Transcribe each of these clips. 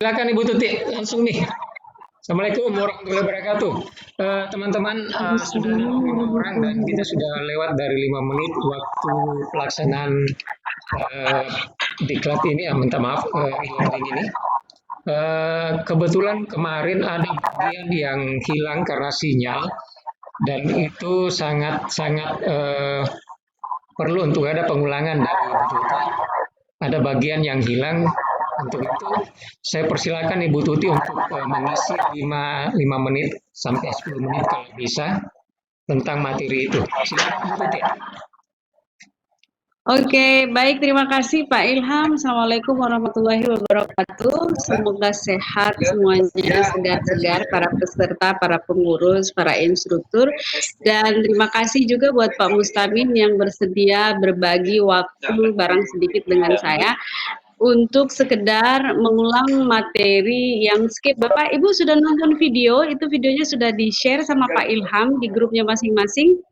Silakan Ibu Tuti, langsung nih. Assalamualaikum warahmatullahi wabarakatuh. Teman-teman, sudah 5 orang dan kita sudah lewat dari 5 menit waktu pelaksanaan diklat ini. Minta maaf e-learning ini. Kebetulan kemarin ada bagian yang hilang karena sinyal dan itu sangat-sangat perlu untuk ada pengulangan dari Ibu Tuti. Ada bagian yang hilang. Untuk itu, saya persilakan Ibu Tuti untuk mengisi 5 menit sampai 10 menit kalau bisa tentang materi itu. Silakan Ibu Tuti. Oke, baik, terima kasih Pak Ilham. Assalamualaikum warahmatullahi wabarakatuh. Semoga sehat semuanya, segar-segar para peserta, para pengurus, para instruktur. Dan terima kasih juga buat Pak Mustamin yang bersedia berbagi waktu barang sedikit dengan saya untuk sekedar mengulang materi yang skip. Bapak Ibu sudah nonton video, itu videonya sudah di-share sama Pak Ilham di grupnya masing-masing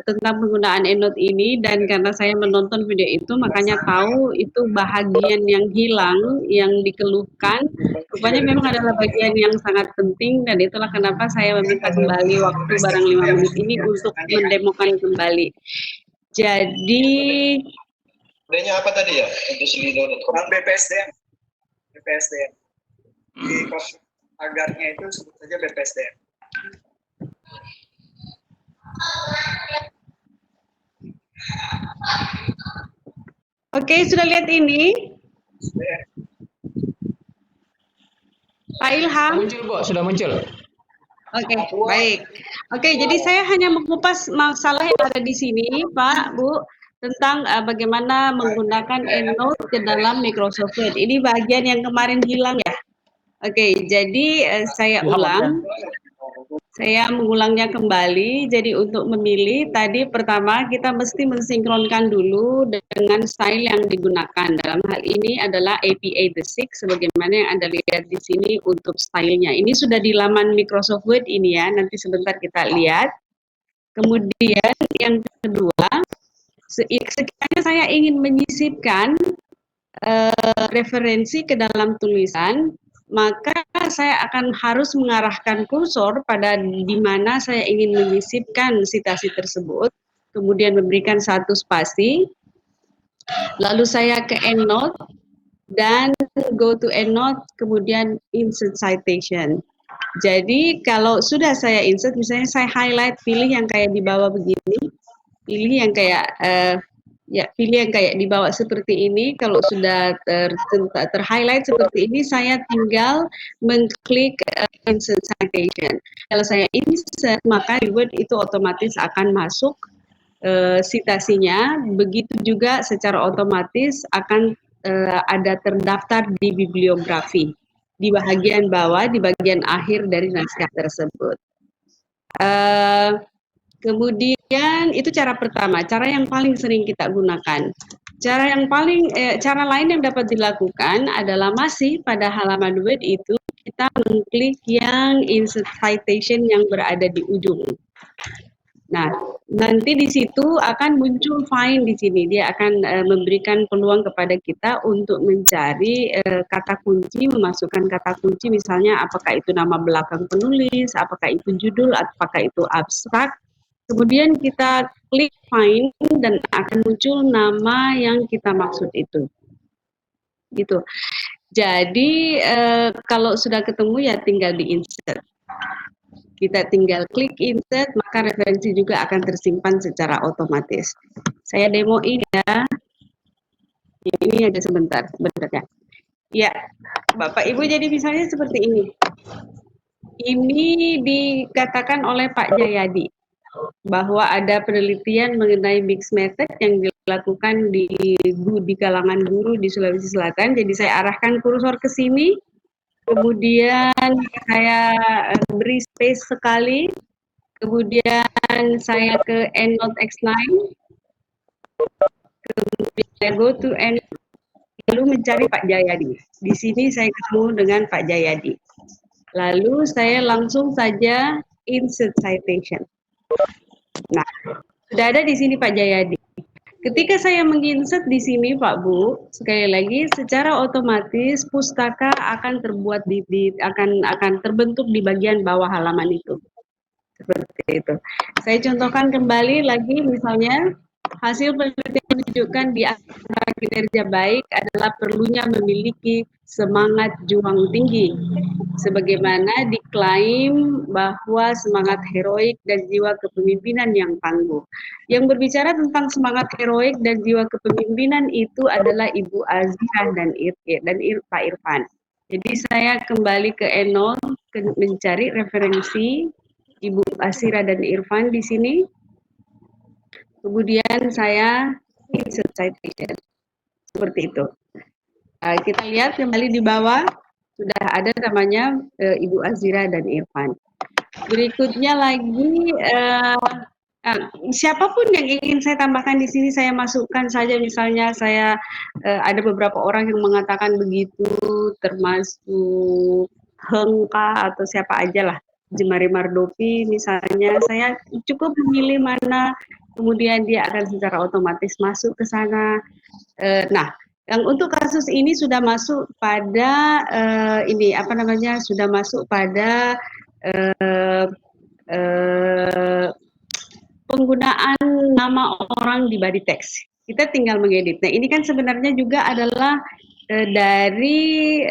tentang penggunaan EndNote ini, dan karena saya menonton video itu makanya tahu itu bagian yang hilang, yang dikeluhkan rupanya memang adalah bagian yang sangat penting, dan itulah kenapa saya meminta kembali waktu barang 5 menit ini untuk mendemokan kembali. Jadi D-nya apa tadi ya? Untuk slido.com. BPSDM. BPSDM. Di kos agarnya itu sebut saja BPSDM. Oke, sudah lihat ini? Pak Ilham? Muncul, Bu, sudah muncul. Oke, baik. Oke, jadi saya hanya mengupas masalah yang ada di sini, Pak, Bu, tentang bagaimana menggunakan EndNote ke dalam Microsoft Word. Ini bagian yang kemarin hilang ya. Oke, jadi saya ulang. Saya mengulangnya kembali. Jadi untuk memilih tadi pertama kita mesti mensinkronkan dulu dengan style yang digunakan. Dalam hal ini adalah APA The6 sebagaimana yang Anda lihat di sini untuk stylenya. Ini sudah di laman Microsoft Word ini ya. Nanti sebentar kita lihat. Kemudian yang kedua, sekiranya saya ingin menyisipkan referensi ke dalam tulisan, maka saya akan harus mengarahkan kursor pada di mana saya ingin menyisipkan sitasi tersebut, kemudian memberikan satu spasi, lalu saya ke EndNote, dan go to EndNote, kemudian insert citation. Jadi kalau sudah saya insert, misalnya saya highlight, pilih yang kayak di bawah begini, pilih yang kayak pilih yang kayak dibawa seperti ini. Kalau sudah ter-highlight seperti ini, saya tinggal mengklik insert citation. Kalau saya insert, maka di Word itu otomatis akan masuk citasinya. Begitu juga secara otomatis akan ada terdaftar di bibliografi di bagian bawah, di bagian akhir dari naskah tersebut. Kemudian itu cara pertama, cara yang paling sering kita gunakan. Cara lain yang dapat dilakukan adalah masih pada halaman Word itu kita mengklik yang insert citation yang berada di ujung. Nah, nanti di situ akan muncul find di sini. Dia akan memberikan peluang kepada kita untuk mencari kata kunci, memasukkan kata kunci misalnya apakah itu nama belakang penulis, apakah itu judul, apakah itu abstrak. Kemudian kita klik find dan akan muncul nama yang kita maksud itu. Gitu. Jadi kalau sudah ketemu ya tinggal di-insert. Kita tinggal klik insert, maka referensi juga akan tersimpan secara otomatis. Saya demoin ya. Ini aja sebentar sebenarnya. Ya, Bapak Ibu, jadi misalnya seperti ini. Ini dikatakan oleh Pak Jayadi bahwa ada penelitian mengenai mixed method yang dilakukan di kalangan guru di Sulawesi Selatan. Jadi saya arahkan kursor ke sini, kemudian saya beri space sekali, kemudian saya ke EndNote X9, kemudian go to EndNote, lalu mencari Pak Jayadi. Di sini saya ketemu dengan Pak Jayadi. Lalu saya langsung saja insert citation. Nah, sudah ada di sini Pak Jayadi. Ketika saya menginsert di sini Pak Bu, sekali lagi secara otomatis pustaka akan terbuat akan terbentuk di bagian bawah halaman itu. Seperti itu. Saya contohkan kembali lagi misalnya hasil penelitian menunjukkan di antara kinerja baik adalah perlunya memiliki semangat juang tinggi. Sebagaimana diklaim bahwa semangat heroik dan jiwa kepemimpinan yang tangguh. Yang berbicara tentang semangat heroik dan jiwa kepemimpinan itu adalah Ibu Azizah dan Pak Irfan. Jadi saya kembali ke Enol mencari referensi Ibu Asira dan Irfan di sini. Kemudian saya insert citation. Seperti itu. Kita lihat kembali di bawah sudah ada namanya Ibu Azira dan Irfan. Berikutnya lagi siapapun yang ingin saya tambahkan di sini saya masukkan saja, misalnya saya ada beberapa orang yang mengatakan begitu, termasuk Hengka atau siapa aja lah, Jemari Mardopi misalnya, saya cukup memilih mana, kemudian dia akan secara otomatis masuk ke sana. Nah, yang untuk kasus ini sudah masuk pada sudah masuk pada penggunaan nama orang di body text. Kita tinggal mengedit. Nah, ini kan sebenarnya juga adalah dari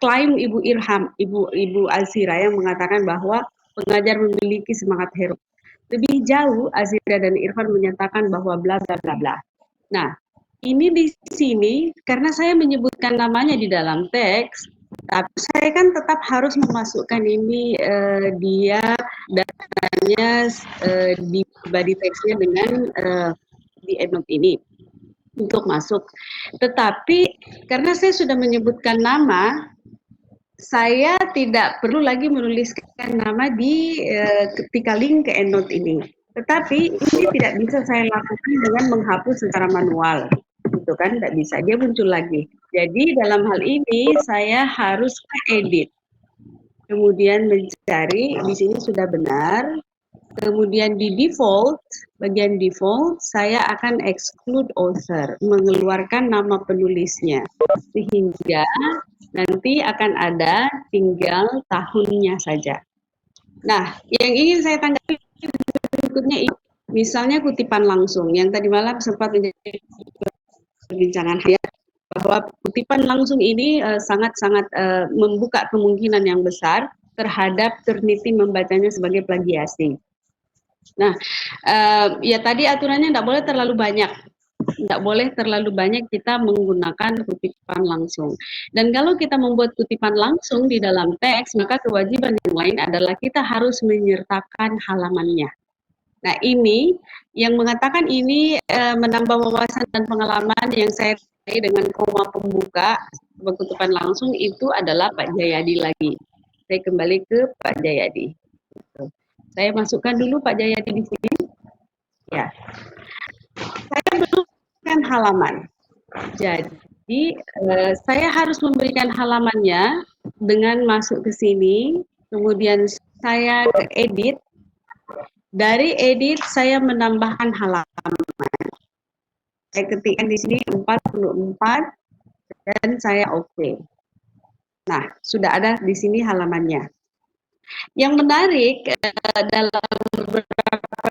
klaim Ibu Irham, Ibu Azira yang mengatakan bahwa pengajar memiliki semangat hero. Lebih jauh Azira dan Irfan menyatakan bahwa bla bla bla bla. Nah, ini di sini karena saya menyebutkan namanya di dalam teks, tapi saya kan tetap harus memasukkan ini dia datanya di body text-nya dengan di endnote ini untuk masuk. Tetapi karena saya sudah menyebutkan nama, saya tidak perlu lagi menuliskan nama di ketika link ke endnote ini. Tetapi ini tidak bisa saya lakukan dengan menghapus secara manual, gitu kan? Tidak bisa, dia muncul lagi. Jadi dalam hal ini saya harus edit, kemudian mencari di sini sudah benar. Kemudian di default, bagian default, saya akan exclude author, mengeluarkan nama penulisnya, sehingga nanti akan ada tinggal tahunnya saja. Nah, yang ingin saya tanggapi berikutnya, misalnya kutipan langsung, yang tadi malam sempat menjadi perbincangan saya, bahwa kutipan langsung ini sangat-sangat membuka kemungkinan yang besar terhadap Turnitin membacanya sebagai plagiasi. Nah, ya tadi aturannya tidak boleh terlalu banyak. Tidak boleh terlalu banyak kita menggunakan kutipan langsung. Dan kalau kita membuat kutipan langsung di dalam teks, maka kewajiban yang lain adalah kita harus menyertakan halamannya. Nah, ini yang mengatakan ini menambah wawasan dan pengalaman yang saya terkait dengan koma pembuka kutipan langsung itu adalah Pak Jayadi lagi. Saya kembali ke Pak Jayadi. Saya masukkan dulu Pak Jayadi di sini. Ya, saya berikan halaman. Jadi saya harus memberikan halamannya dengan masuk ke sini, kemudian saya ke edit. Dari edit saya menambahkan halaman. Saya ketikkan di sini 44 dan saya oke. Nah, sudah ada di sini halamannya. Yang menarik dalam beberapa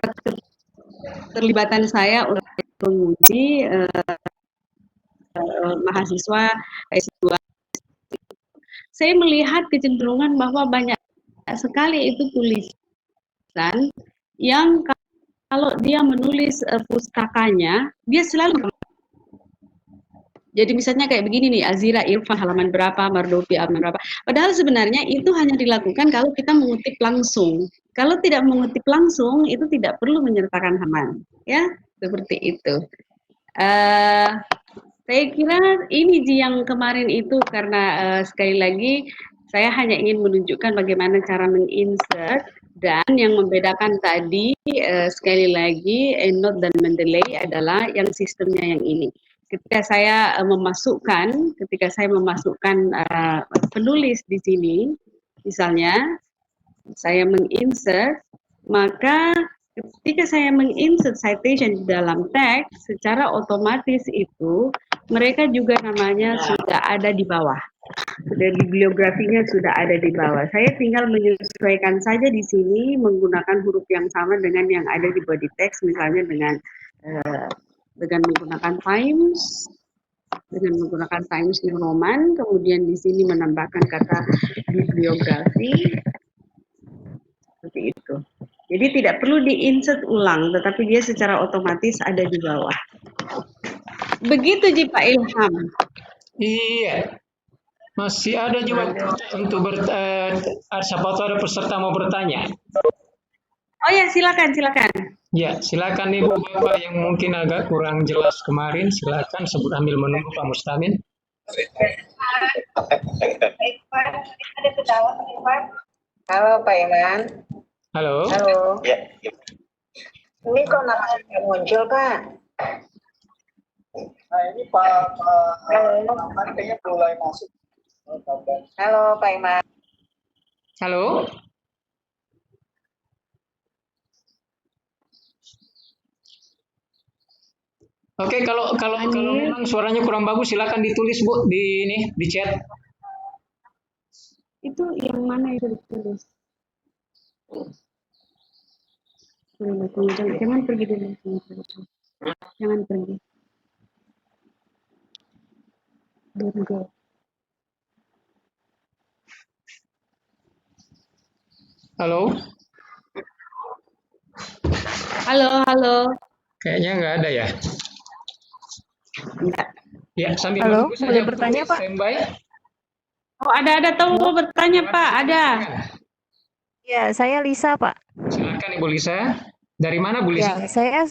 keterlibatan saya untuk menguji mahasiswa S2, saya melihat kecenderungan bahwa banyak sekali itu tulisan yang kalau dia menulis pustakanya, dia selalu. Jadi misalnya kayak begini nih, Azira Irfan halaman berapa, Mardopi halaman berapa. Padahal sebenarnya itu hanya dilakukan kalau kita mengutip langsung. Kalau tidak mengutip langsung, itu tidak perlu menyertakan halaman. Ya, seperti itu. Saya kira ini yang kemarin itu karena sekali lagi saya hanya ingin menunjukkan bagaimana cara menginsert, dan yang membedakan tadi sekali lagi EndNote dan Mendeley adalah yang sistemnya yang ini. Ketika saya memasukkan penulis di sini, misalnya saya menginsert, maka Ketika saya menginsert citation di dalam teks, secara otomatis itu mereka juga namanya sudah ada di bawah. Sudah bibliografinya sudah ada di bawah. Saya tinggal menyesuaikan saja di sini menggunakan huruf yang sama dengan yang ada di body text, misalnya dengan menggunakan Times New Roman, kemudian di sini menambahkan kata bibliografi, seperti itu. Jadi tidak perlu di-insert ulang, tetapi dia secara otomatis ada di bawah. Begitu Ji Pak Ilham. Iya, masih ada juga untuk siapa tahu ada peserta mau bertanya. Oh ya, silakan. Ya, silakan Ibu Bapak yang mungkin agak kurang jelas kemarin, silakan sebut ambil menunggu Pak Mustamin. Halo Pak Iman. Halo. Halo. Ya. Ini kok namanya muncul Pak? Nah ini Pak kayaknya mulai masuk. Halo Pak Iman. Halo. Oke, kalau memang suaranya kurang bagus, silakan ditulis Bu di chat. Itu yang mana itu ditulis? Jangan pergi dulu. Jangan pergi. Don't go. Halo. Halo. Kayaknya nggak ada ya. Enggak. Ya, sambil Halo, menunggu boleh saja, bertanya, Pak? Standby. Oh, ada tahu mau bertanya Pak, ada. Ya, saya Lisa, Pak. Silakan Ibu Lisa. Dari mana Bu Lisa? Ya, saya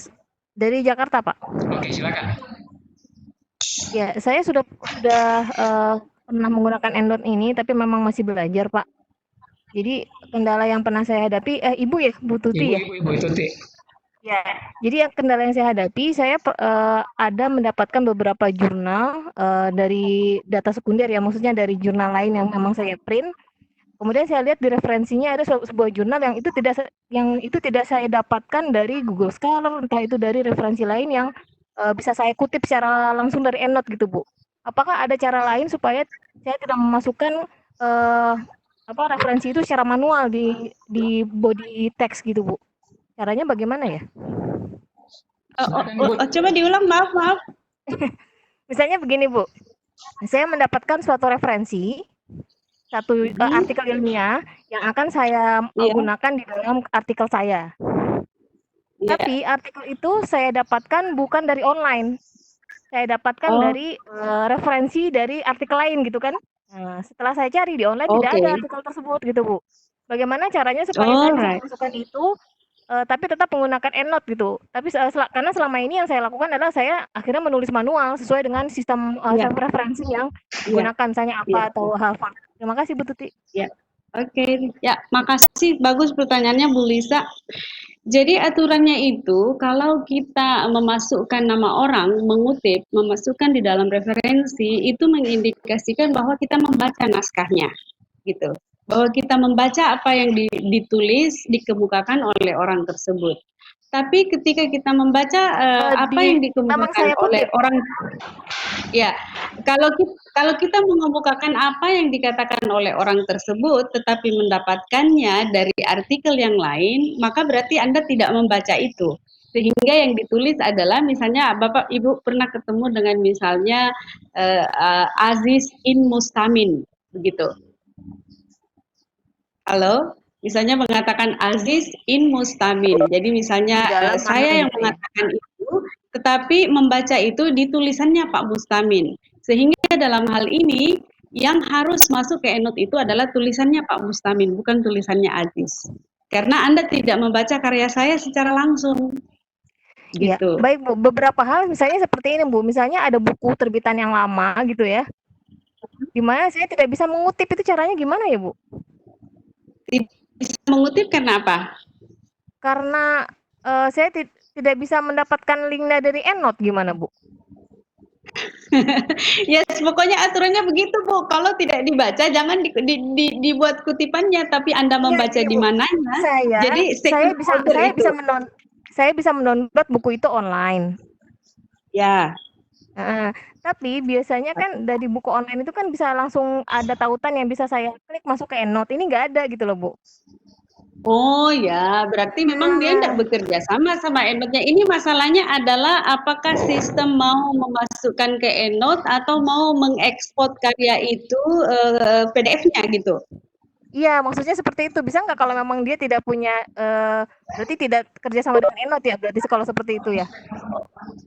dari Jakarta, Pak. Oke, silakan. Ya, saya sudah pernah menggunakan EndNote ini, tapi memang masih belajar, Pak. Jadi kendala yang pernah saya hadapi, Ibu ya, Bu Tuti ya? Ibu Tuti. Ya, jadi kendala yang saya hadapi, saya ada mendapatkan beberapa jurnal dari data sekunder ya, maksudnya dari jurnal lain yang memang saya print. Kemudian saya lihat di referensinya ada sebuah jurnal yang itu tidak saya dapatkan dari Google Scholar, entah itu dari referensi lain yang bisa saya kutip secara langsung dari EndNote gitu, Bu. Apakah ada cara lain supaya saya tidak memasukkan referensi itu secara manual di body text gitu, Bu? Caranya bagaimana ya? Coba diulang, maaf. Misalnya begini, Bu. Saya mendapatkan suatu referensi, satu artikel ilmiah yang akan saya gunakan di dalam artikel saya. Tapi artikel itu saya dapatkan bukan dari online. Saya dapatkan dari referensi dari artikel lain gitu kan. Nah, setelah saya cari di online tidak ada artikel tersebut gitu, Bu. Bagaimana caranya supaya saya bisa memasukkan itu tapi tetap menggunakan EndNote gitu. Tapi karena selama ini yang saya lakukan adalah saya akhirnya menulis manual sesuai dengan sistem referensi yang digunakan, misalnya apa atau Harvard. Terima kasih Bu Tuti. Ya, oke. Ya, makasih. Bagus pertanyaannya Bu Lisa. Jadi aturannya itu kalau kita memasukkan nama orang, memasukkan di dalam referensi, itu mengindikasikan bahwa kita membaca naskahnya, gitu. Bahwa kita membaca apa yang ditulis, dikemukakan oleh orang tersebut. Tapi ketika kita membaca apa yang dikemukakan oleh orang, ya, kalau kita mengemukakan apa yang dikatakan oleh orang tersebut, tetapi mendapatkannya dari artikel yang lain, maka berarti Anda tidak membaca itu. Sehingga yang ditulis adalah misalnya Bapak Ibu pernah ketemu dengan misalnya Aziz in Mustamin, begitu. Halo, misalnya mengatakan Aziz in Mustamin. Jadi misalnya saya yang mengatakan itu, tetapi membaca itu di tulisannya Pak Mustamin. Sehingga dalam hal ini yang harus masuk ke EndNote itu adalah tulisannya Pak Mustamin, bukan tulisannya Aziz. Karena Anda tidak membaca karya saya secara langsung. Gitu. Ya, baik Bu, beberapa hal misalnya seperti ini Bu, misalnya ada buku terbitan yang lama gitu ya, dimana saya tidak bisa mengutip, itu caranya gimana ya Bu? Bisa mengutip karena apa? Karena saya tidak bisa mendapatkan linknya dari EndNote, gimana Bu? Ya, pokoknya aturannya begitu, Bu. Kalau tidak dibaca, jangan dibuat kutipannya, tapi Anda Iya membaca gini di Bu, mananya. saya Jadi saya bisa stakeholder saya itu. bisa saya bisa mendownload buku itu online. Ya, Heeh, tapi biasanya kan dari buku online itu kan bisa langsung ada tautan yang bisa saya klik masuk ke EndNote, ini nggak ada gitu loh, Bu. oh ya, berarti memang dia tidak Nah, bekerja sama EndNote-nya. Ini masalahnya adalah apakah sistem mau memasukkan ke EndNote atau mau mengekspor karya itu PDF-nya gitu. iya maksudnya seperti itu, bisa nggak kalau memang dia tidak punya, berarti tidak kerja sama dengan EndNote ya, berarti kalau seperti itu ya?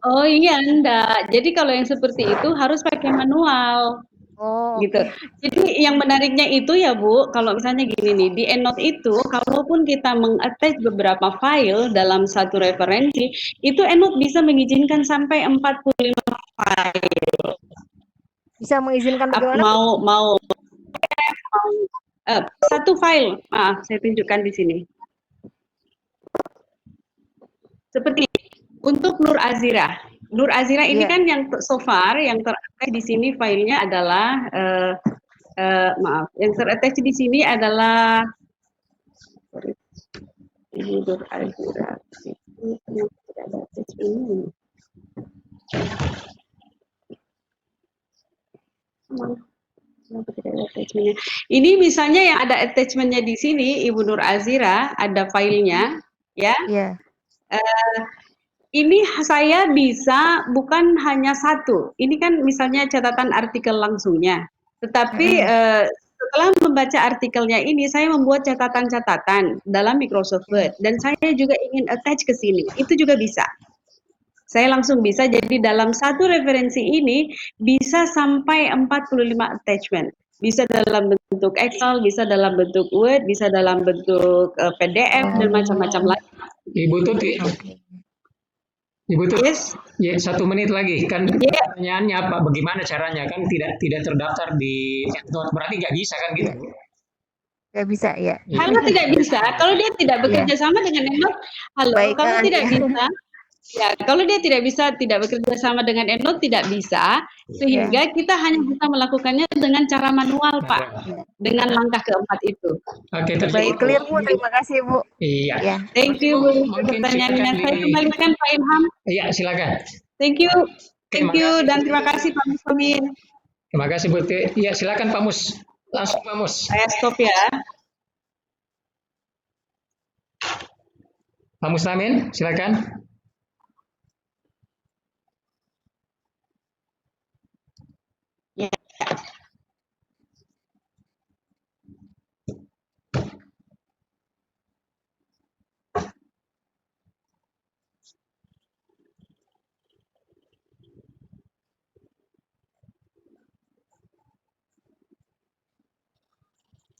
Oh iya, enggak. Jadi kalau yang seperti itu harus pakai manual. Oh, Gitu. oke. Jadi yang menariknya itu ya Bu, kalau misalnya gini nih, di EndNote itu kalaupun kita meng-attach beberapa file dalam satu referensi, itu EndNote bisa mengizinkan sampai 45 file. Bisa mengizinkan bagaimana, Bu? Mau mau mau satu file. Maaf, saya tunjukkan di sini. Seperti untuk Nur Azira. Nur Azira ini Iya, kan yang so far yang terattach di sini filenya adalah maaf, yang terattach di sini adalah ini Nur Azira itu tidak ada attach ini. Kenapa tidak ada attachment-nya? Ini misalnya yang ada attachment-nya di sini Ibu Nur Azira, ada filenya, ya. iya. Ini saya bisa bukan hanya satu. Ini kan misalnya catatan artikel langsungnya. Tetapi Mhm. setelah membaca artikelnya ini, saya membuat catatan-catatan dalam Microsoft Word dan saya juga ingin attach ke sini. Itu juga bisa. Saya langsung bisa, jadi dalam satu referensi ini bisa sampai 45 attachment. Bisa dalam bentuk Excel, bisa dalam bentuk Word, bisa dalam bentuk PDF dan macam-macam Oh, lagi. Ibu Tuti, oke. Ibu Tuti, Yes. ya 1 menit lagi kan Ya, pertanyaannya apa? Bagaimana caranya kan tidak terdaftar di EndNote berarti nggak bisa kan gitu? Iya, nggak bisa ya. Iya. kalau tidak bisa, kalau dia tidak Iya, bekerja sama dengan EndNote, halo, baik, kalau tidak iya. bisa, ya, kalau dia tidak bisa, tidak bekerja sama dengan EndNote, tidak bisa, Iya, sehingga kita hanya bisa melakukannya dengan cara manual, Pak, iya. dengan langkah keempat itu. Oke, terima Baik, clear Bu, terima kasih Bu. Iya. Ya, Thank Oke you, Bu, Bu, mungkin pertanyaannya. silakan Saya di. kembalikan Pak Ilham. Iya, silakan. Thank you, Oke, makasih. dan terima kasih Pak Muslimin. Terima kasih Bu. Iya, silakan Pak Mus. Langsung Pak Mus. Saya stop ya. Pak Muslimin, silakan. Ya.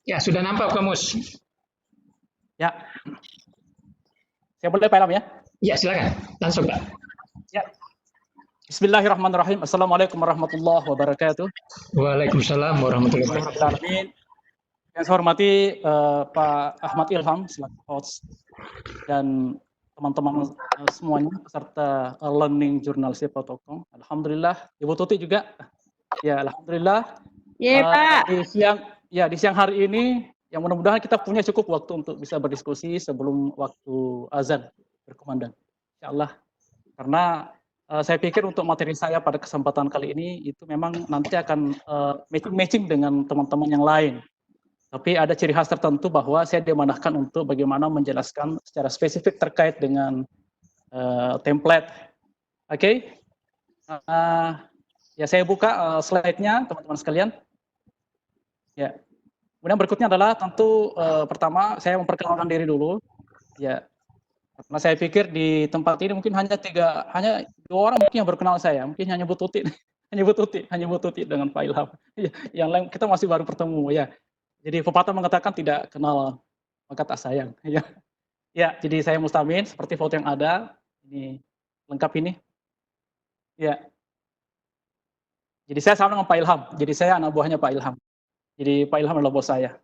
Ya, sudah nampak Pak Mus. Ya, saya boleh Pak Ilham ya? Ya, silakan. Langsung Pak. Ya. Bismillahirrahmanirrahim. Assalamualaikum warahmatullahi wabarakatuh. Waalaikumsalam warahmatullahi wabarakatuh. Alhamdulillah. Yang saya hormati Pak Ahmad Ilham selaku host dan teman-teman semuanya peserta Learning Journalship.com. Alhamdulillah, Ibu Tuti juga. Ya, alhamdulillah. Ya, Pak. Di siang hari ini, yang mudah-mudahan kita punya cukup waktu untuk bisa berdiskusi sebelum waktu azan berkumandang. Insyaallah. Karena saya pikir untuk materi saya pada kesempatan kali ini itu memang nanti akan matching dengan teman-teman yang lain. Tapi ada ciri khas tertentu bahwa saya dimanahkan untuk bagaimana menjelaskan secara spesifik terkait dengan template. Oke. Ya saya buka slide-nya teman-teman sekalian. Ya. Kemudian berikutnya adalah tentu pertama saya memperkenalkan diri dulu. Ya. Karena saya pikir di tempat ini mungkin hanya 2 orang mungkin yang berkenal saya, mungkin hanya Bu Tuti, hanya Bu Tuti dengan Pak Ilham. Ya, yang lain kita masih baru bertemu ya. Jadi pepatah mengatakan tidak kenal maka tak sayang. Ya, ya. Jadi saya Mustamin seperti foto yang ada ini lengkap ini. Ya. Jadi saya sama dengan Pak Ilham. Jadi saya anak buahnya Pak Ilham. Jadi Pak Ilham adalah bos saya.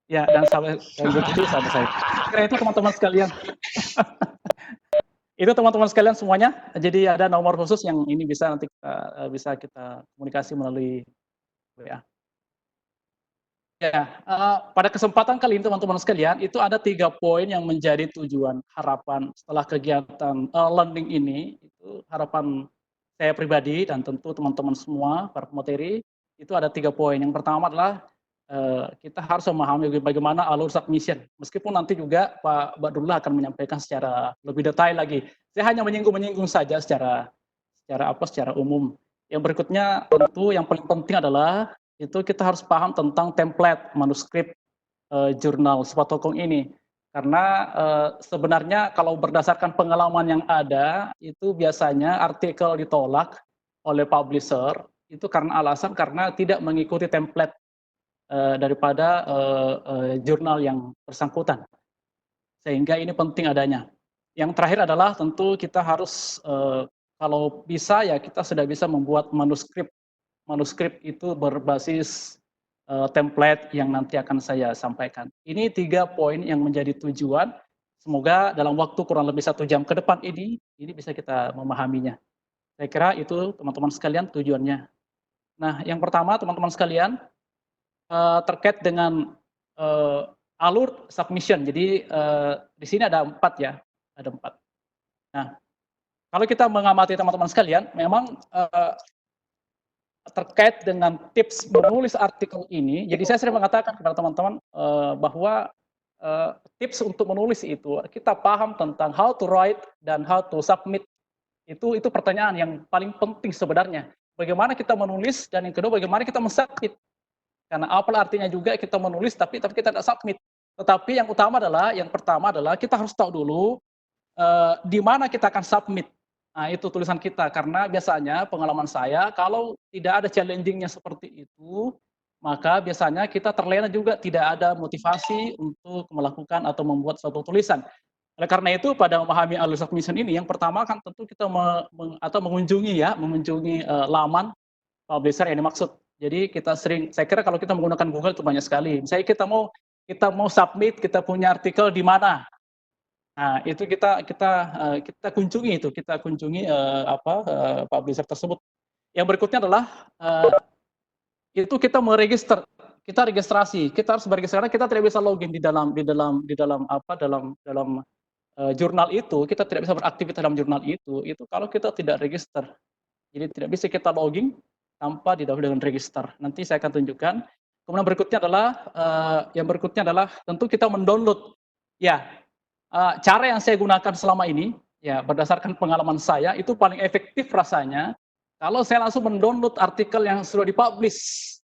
Ya, dan Bu Tuti sahabat saya. Kira itu teman-teman sekalian. Itu teman-teman sekalian semuanya. Jadi ada nomor khusus yang ini bisa nanti bisa kita komunikasi melalui WA. Ya, pada kesempatan kali ini teman-teman sekalian, itu ada 3 poin yang menjadi tujuan harapan setelah kegiatan learning ini. Itu harapan saya pribadi dan tentu teman-teman semua para pemateri, itu ada 3 poin. Yang pertama adalah kita harus memahami bagaimana alur submission. Meskipun nanti juga Pak Badrullah akan menyampaikan secara lebih detail lagi. Saya hanya menyinggung saja secara umum. Yang berikutnya tentu yang paling penting adalah itu kita harus paham tentang template manuskrip jurnal Sipatokong ini. Karena sebenarnya kalau berdasarkan pengalaman yang ada, itu biasanya artikel ditolak oleh publisher itu karena tidak mengikuti template daripada jurnal yang bersangkutan. Sehingga ini penting adanya. Yang terakhir adalah tentu kita harus kalau bisa ya kita sudah bisa membuat manuskrip itu berbasis template yang nanti akan saya sampaikan. Ini 3 poin yang menjadi tujuan. Semoga dalam waktu kurang lebih 1 jam ke depan ini bisa kita memahaminya. Saya kira itu teman-teman sekalian tujuannya. Nah, yang pertama teman-teman sekalian terkait dengan alur submission. Jadi di sini ada 4 ya, ada 4. Nah, kalau kita mengamati teman-teman sekalian, memang terkait dengan tips menulis artikel ini, jadi saya sering mengatakan kepada teman-teman bahwa tips untuk menulis itu kita paham tentang how to write dan how to submit. Itu pertanyaan yang paling penting sebenarnya. Bagaimana kita menulis dan yang kedua bagaimana kita mensubmit. Karena apa artinya juga kita menulis tapi kita tidak submit. Tetapi yang pertama adalah kita harus tahu dulu di mana kita akan submit. Nah, itu tulisan kita karena biasanya pengalaman saya kalau tidak ada challenging-nya seperti itu, maka biasanya kita terlena juga tidak ada motivasi untuk melakukan atau membuat suatu tulisan. Oleh karena itu pada memahami alur submission ini yang pertama kan tentu kita mengunjungi laman publisher yang dimaksud. Jadi saya kira kalau kita menggunakan Google itu banyak sekali. Misalnya kita mau submit, kita punya artikel di mana. Nah, itu kita kunjungi publisher tersebut. Yang berikutnya adalah itu kita meregister, kita registrasi, kita harus beregistrasi karena kita tidak bisa login di dalam jurnal itu, kita tidak bisa beraktivitas dalam jurnal itu kalau kita tidak register. Jadi tidak bisa kita login tanpa didahului dengan register. Nanti saya akan tunjukkan. Kemudian berikutnya adalah tentu kita mendownload. Ya, cara yang saya gunakan selama ini, ya berdasarkan pengalaman saya itu paling efektif rasanya kalau saya langsung mendownload artikel yang sudah dipublish.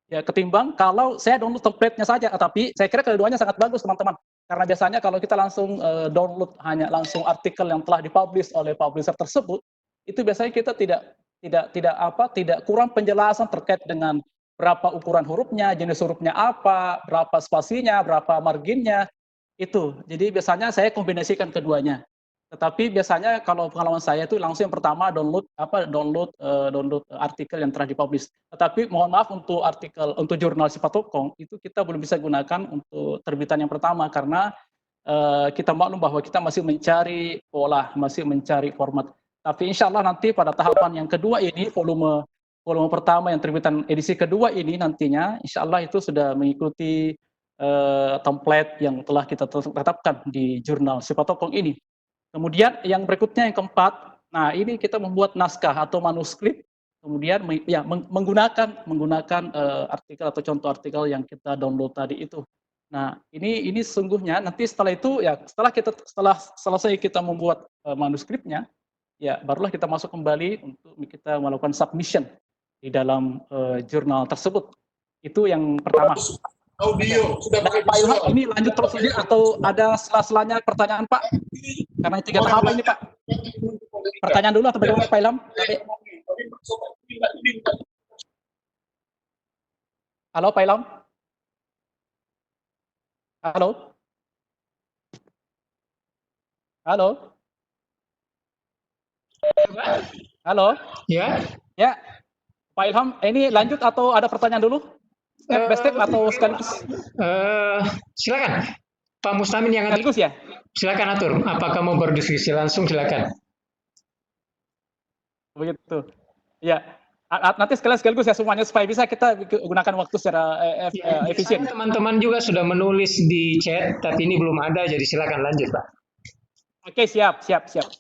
Ya, ketimbang kalau saya download template-nya saja, tapi saya kira keduanya sangat bagus teman-teman. Karena biasanya kalau kita langsung download hanya langsung artikel yang telah dipublish oleh publisher tersebut, itu biasanya kita tidak kurang penjelasan terkait dengan berapa ukuran hurufnya, jenis hurufnya apa, berapa spasinya, berapa marginnya, itu. Jadi biasanya saya kombinasikan keduanya. Tetapi biasanya kalau pengalaman saya itu langsung yang pertama download artikel yang telah dipublish. Tetapi mohon maaf untuk jurnal Sipatokong itu kita belum bisa gunakan untuk terbitan yang pertama karena kita maklum bahwa kita masih mencari pola, masih mencari format. Tapi insya Allah nanti pada tahapan yang kedua ini volume pertama yang terbitan edisi kedua ini nantinya insya Allah itu sudah mengikuti template yang telah kita tetapkan di jurnal Sipatokong ini. Kemudian yang berikutnya yang keempat, nah ini kita membuat naskah atau manuskrip, kemudian menggunakan artikel atau contoh artikel yang kita download tadi itu. Nah ini sesungguhnya nanti setelah itu ya setelah selesai kita membuat manuskripnya, ya barulah kita masuk kembali untuk kita melakukan submission di dalam jurnal tersebut. Itu yang pertama. Audio sudah pakai Pak Ilham, ini lanjut terus saja atau ada sela-selanya pertanyaan Pak? Karena 3 tahapan ini Pak. Pertanyaan dulu atau bagaimana Pak Ilham? Halo Pak Ilham? Halo? Halo? Halo? Ya. Ya, Pak Ilham, ini lanjut atau ada pertanyaan dulu? Step by step atau sekaligus? Silakan. Pak Mustamin yang atur. Sekaligus ya. Silakan atur. Apakah mau berdiskusi langsung? Silakan. Begitu. Ya. Nanti sekaligus ya semuanya supaya bisa kita gunakan waktu secara efisien. Teman-teman juga sudah menulis di chat, tapi ini belum ada, jadi silakan lanjut, Pak. Oke, siap.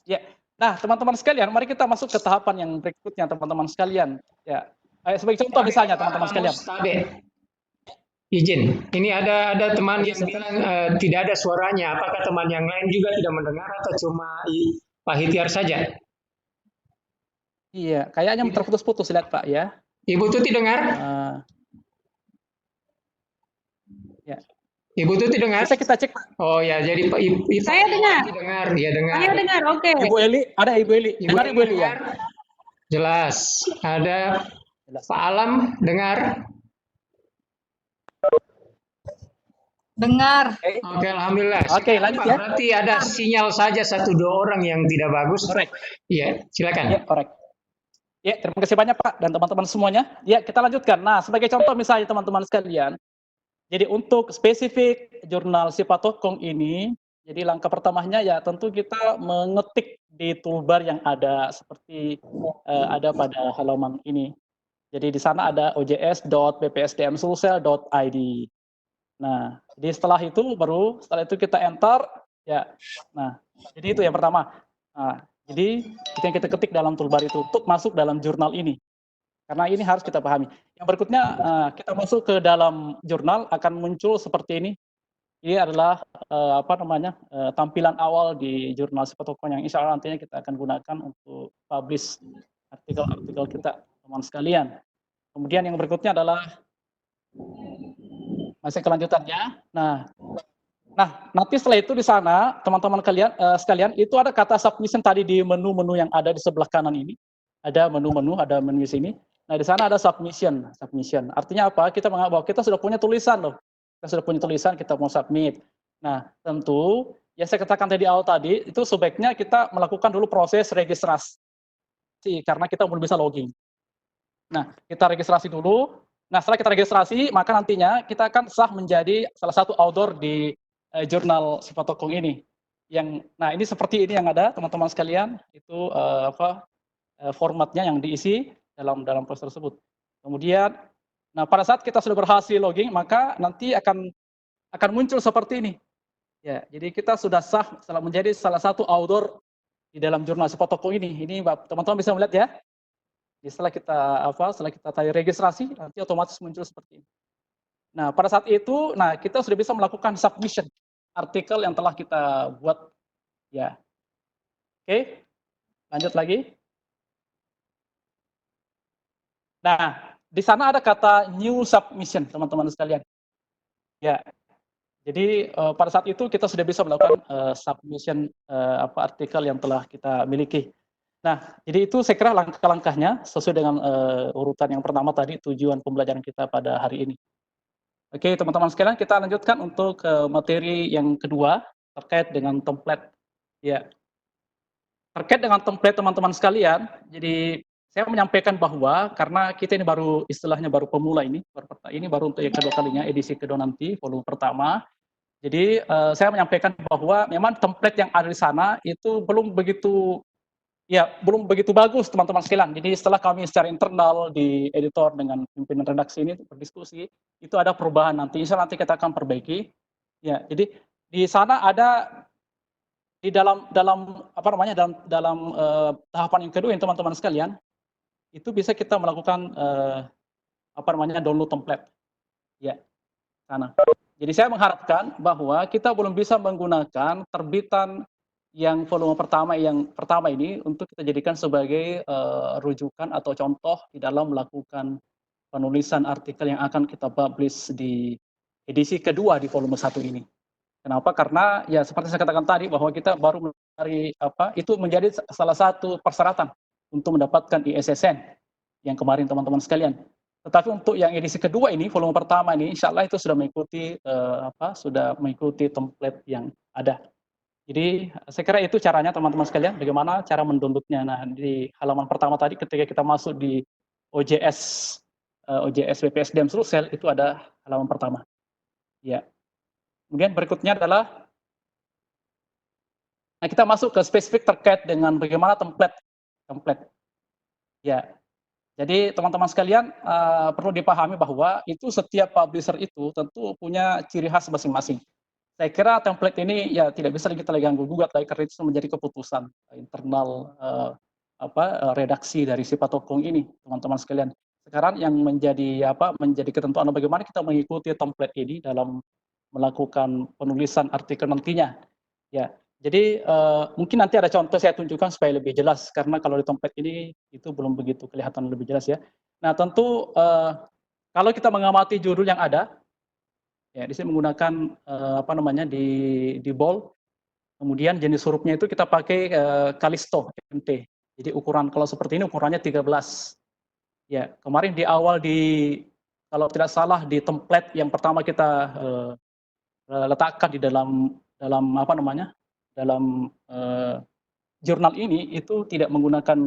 Ya. Nah, teman-teman sekalian, mari kita masuk ke tahapan yang berikutnya, teman-teman sekalian. Ya. Sebagai contoh misalnya, teman-teman sekalian. Izin, ini ada teman yang bilang tidak ada suaranya. Apakah teman yang lain juga tidak mendengar atau cuma Pak Hitiar saja? Iya, kayaknya terputus-putus, lihat Pak ya. Ibu Tuti dengar? Ya. Ibu Tuti dengar? Bisa kita cek Pak. Oh ya, jadi Pak Saya dengar. Ya dengar. Saya dengar, oke. Ibu Eli, ada Ibu Eli. Dengar Ibu Eli ya? Jelas. Ada Pak Alam dengar? Dengar. Oke, alhamdulillah. Oke, lanjut ya. Berarti ada sinyal saja 1-2 orang yang tidak bagus. Korek. Iya, silakan. Ya, korek. Ya, terima kasih banyak Pak dan teman-teman semuanya. Ya, kita lanjutkan. Nah, sebagai contoh misalnya teman-teman sekalian, jadi untuk spesifik jurnal Sipatokong ini, jadi langkah pertamanya ya tentu kita mengetik di toolbar yang ada seperti ada pada halaman ini. Jadi di sana ada ojs.bpsdmsulsel.id. Nah, jadi setelah itu kita enter ya. Nah, jadi itu yang pertama. Nah, jadi itu yang kita ketik dalam toolbar itu untuk masuk dalam jurnal ini. Karena ini harus kita pahami. Yang berikutnya kita masuk ke dalam jurnal akan muncul seperti ini. Ini adalah tampilan awal di jurnal Sipatokong yang insya Allah nantinya kita akan gunakan untuk publish artikel-artikel kita teman sekalian. Kemudian yang berikutnya adalah masih kelanjutannya. Nah, nanti setelah itu di sana teman-teman sekalian itu ada kata submission tadi di menu-menu yang ada di sebelah kanan ini. Ada menu-menu, ada menu di sini. Nah, di sana ada submission. Artinya apa? Kita menganggap bahwa kita sudah punya tulisan loh. Kita sudah punya tulisan, kita mau submit. Nah, tentu yang saya katakan tadi awal tadi itu sebaiknya kita melakukan dulu proses registrasi karena kita belum bisa login. Nah, kita registrasi dulu. Nah, setelah kita registrasi, maka nantinya kita akan sah menjadi salah satu author di jurnal Sipatokong ini. Nah, ini seperti ini yang ada, teman-teman sekalian. Itu formatnya yang diisi dalam proses tersebut. Kemudian, nah pada saat kita sudah berhasil login, maka nanti akan muncul seperti ini. Ya, jadi kita sudah sah menjadi salah satu author di dalam jurnal Sipatokong ini. Ini teman-teman bisa melihat ya. Setelah kita tadi registrasi, nanti otomatis muncul seperti ini. Nah, pada saat itu, kita sudah bisa melakukan submission artikel yang telah kita buat. Ya, oke, lanjut lagi. Nah, di sana ada kata new submission, teman-teman sekalian. Ya, jadi pada saat itu kita sudah bisa melakukan submission artikel yang telah kita miliki. Nah, jadi itu saya kira langkah-langkahnya sesuai dengan urutan yang pertama tadi, tujuan pembelajaran kita pada hari ini. Oke, teman-teman sekalian, kita lanjutkan untuk materi yang kedua terkait dengan template. Ya, terkait dengan template teman-teman sekalian, jadi saya menyampaikan bahwa karena kita ini istilahnya baru pemula ini baru untuk yang kedua kalinya, edisi kedua nanti, volume pertama. Jadi saya menyampaikan bahwa memang template yang ada di sana itu belum begitu bagus teman-teman sekalian. Jadi setelah kami secara internal di editor dengan pimpinan redaksi ini berdiskusi, itu ada perubahan nanti. Insya Allah nanti kita akan perbaiki. Ya, jadi di sana ada di dalam tahapan yang kedua yang teman-teman sekalian, itu bisa kita melakukan download template. Ya, sana. Jadi saya mengharapkan bahwa kita belum bisa menggunakan terbitan yang volume pertama ini untuk kita jadikan sebagai rujukan atau contoh di dalam melakukan penulisan artikel yang akan kita publish di edisi kedua di volume 1 ini. Kenapa? Karena ya seperti saya katakan tadi bahwa kita baru itu menjadi salah satu persyaratan untuk mendapatkan ISSN yang kemarin teman-teman sekalian. Tetapi untuk yang edisi kedua ini, volume pertama ini, insya Allah itu sudah mengikuti template yang ada. Jadi saya kira itu caranya teman-teman sekalian, bagaimana cara mendownloadnya. Nah, di halaman pertama tadi ketika kita masuk di OJS BPSDM Sulsel itu ada halaman pertama. Ya. Kemudian berikutnya adalah kita masuk ke spesifik terkait dengan bagaimana template. Ya, jadi teman-teman sekalian perlu dipahami bahwa itu setiap publisher itu tentu punya ciri khas masing-masing. Saya kira template ini ya tidak bisa kita ganggu gugat lagi karena itu menjadi keputusan internal redaksi dari si Patokong ini, teman-teman sekalian. Sekarang yang menjadi ketentuan bagaimana kita mengikuti template ini dalam melakukan penulisan artikel nantinya. Ya, jadi mungkin nanti ada contoh saya tunjukkan supaya lebih jelas karena kalau di template ini itu belum begitu kelihatan lebih jelas ya. Nah, tentu kalau kita mengamati judul yang ada, ya di sini menggunakan di bold, kemudian jenis hurufnya itu kita pakai Callisto MT. Jadi ukuran kalau seperti ini ukurannya 13. Ya, kemarin di awal kalau tidak salah di template yang pertama kita letakkan di dalam jurnal ini itu tidak menggunakan